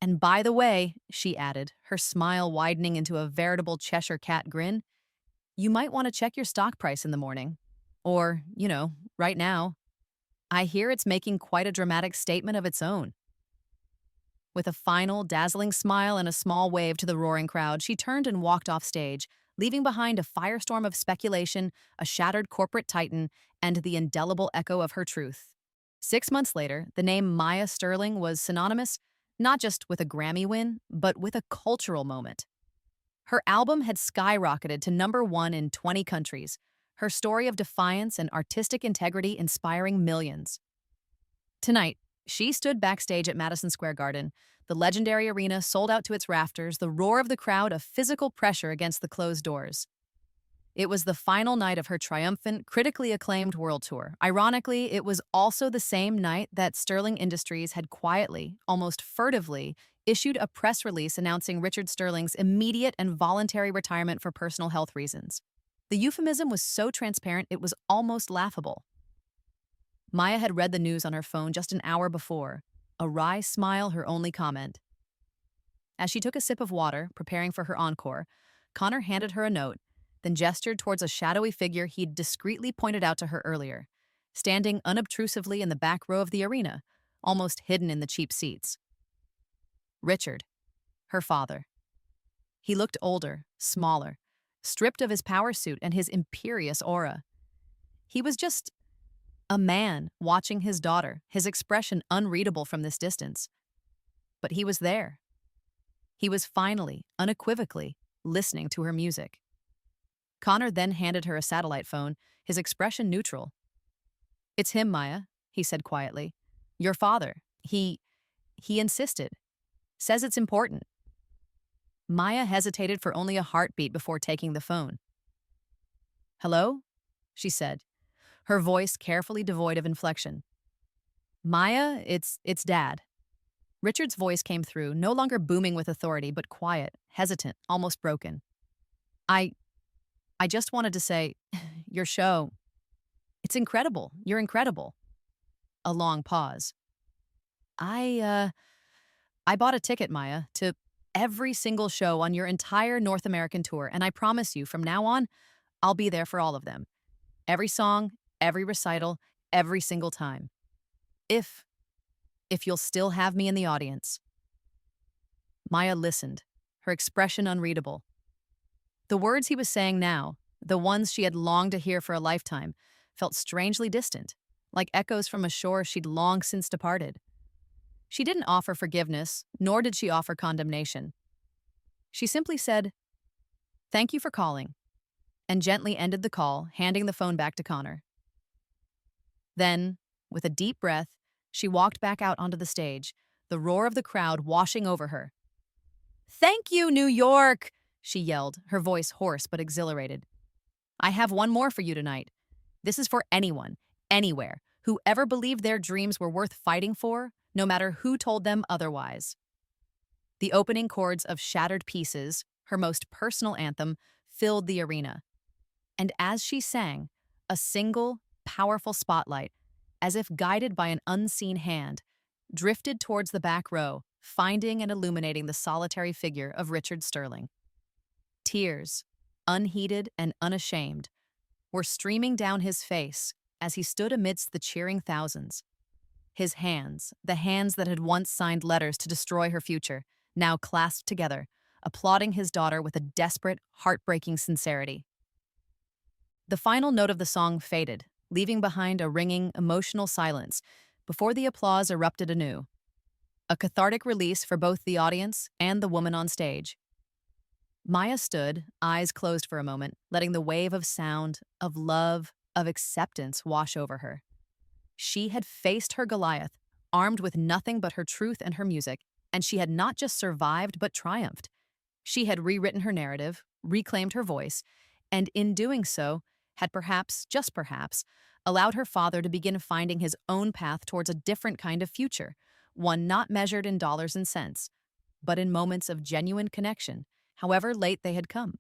And by the way," she added, her smile widening into a veritable Cheshire cat grin, "you might want to check your stock price in the morning. Or, right now. I hear it's making quite a dramatic statement of its own." With a final, dazzling smile and a small wave to the roaring crowd, she turned and walked off stage, leaving behind a firestorm of speculation, a shattered corporate titan, and the indelible echo of her truth. 6 months later, the name Maya Sterling was synonymous not just with a Grammy win, but with a cultural moment. Her album had skyrocketed to #1 in 20 countries, her story of defiance and artistic integrity inspiring millions. Tonight, she stood backstage at Madison Square Garden, the legendary arena sold out to its rafters, the roar of the crowd a physical pressure against the closed doors. It was the final night of her triumphant, critically acclaimed world tour. Ironically, it was also the same night that Sterling Industries had quietly, almost furtively, issued a press release announcing Richard Sterling's immediate and voluntary retirement for personal health reasons. The euphemism was so transparent it was almost laughable. Maya had read the news on her phone just an hour before, a wry smile her only comment. As she took a sip of water, preparing for her encore, Connor handed her a note, then gestured towards a shadowy figure he'd discreetly pointed out to her earlier, standing unobtrusively in the back row of the arena, almost hidden in the cheap seats. Richard, her father. He looked older, smaller, stripped of his power suit and his imperious aura. He was just a man watching his daughter, his expression unreadable from this distance. But he was there. He was finally, unequivocally, listening to her music. Connor then handed her a satellite phone, his expression neutral. "It's him, Maya," he said quietly. "Your father. He insisted. Says it's important." Maya hesitated for only a heartbeat before taking the phone. "Hello?" she said, her voice carefully devoid of inflection. "Maya, it's Dad." Richard's voice came through, no longer booming with authority, but quiet, hesitant, almost broken. I just wanted to say, your show, it's incredible. You're incredible." A long pause. I bought a ticket, Maya, to every single show on your entire North American tour, and I promise you, from now on, I'll be there for all of them. Every song, every recital, every single time. If you'll still have me in the audience." Maya listened, her expression unreadable. The words he was saying now, the ones she had longed to hear for a lifetime, felt strangely distant, like echoes from a shore she'd long since departed. She didn't offer forgiveness, nor did she offer condemnation. She simply said, "Thank you for calling," and gently ended the call, handing the phone back to Connor. Then, with a deep breath, she walked back out onto the stage, the roar of the crowd washing over her. "Thank you, New York!" she yelled, her voice hoarse but exhilarated. "I have one more for you tonight. This is for anyone, anywhere, who ever believed their dreams were worth fighting for, no matter who told them otherwise." The opening chords of Shattered Pieces, her most personal anthem, filled the arena. And as she sang, a single, powerful spotlight, as if guided by an unseen hand, drifted towards the back row, finding and illuminating the solitary figure of Richard Sterling. Tears, unheeded and unashamed, were streaming down his face as he stood amidst the cheering thousands. His hands, the hands that had once signed letters to destroy her future, now clasped together, applauding his daughter with a desperate, heartbreaking sincerity. The final note of the song faded, leaving behind a ringing, emotional silence before the applause erupted anew. A cathartic release for both the audience and the woman on stage. Maya stood, eyes closed for a moment, letting the wave of sound, of love, of acceptance wash over her. She had faced her Goliath, armed with nothing but her truth and her music, and she had not just survived but triumphed. She had rewritten her narrative, reclaimed her voice, and in doing so, had perhaps, just perhaps, allowed her father to begin finding his own path towards a different kind of future, one not measured in dollars and cents, but in moments of genuine connection, however late they had come.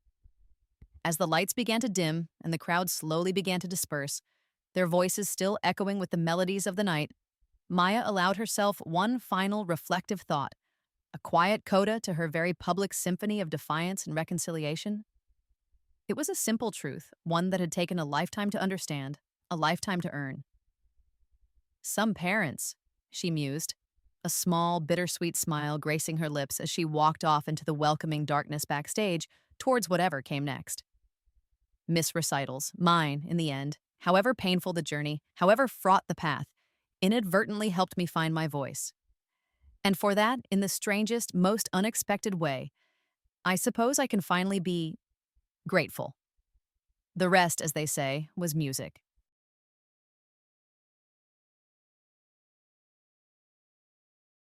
As the lights began to dim and the crowd slowly began to disperse, their voices still echoing with the melodies of the night, Maya allowed herself one final reflective thought, a quiet coda to her very public symphony of defiance and reconciliation. It was a simple truth, one that had taken a lifetime to understand, a lifetime to earn. "Some parents," she mused, a small, bittersweet smile gracing her lips as she walked off into the welcoming darkness backstage towards whatever came next. Miss recitals, mine, in the end, however painful the journey, however fraught the path, inadvertently helped me find my voice. And for that, in the strangest, most unexpected way, I suppose I can finally be grateful. The rest, as they say, was music.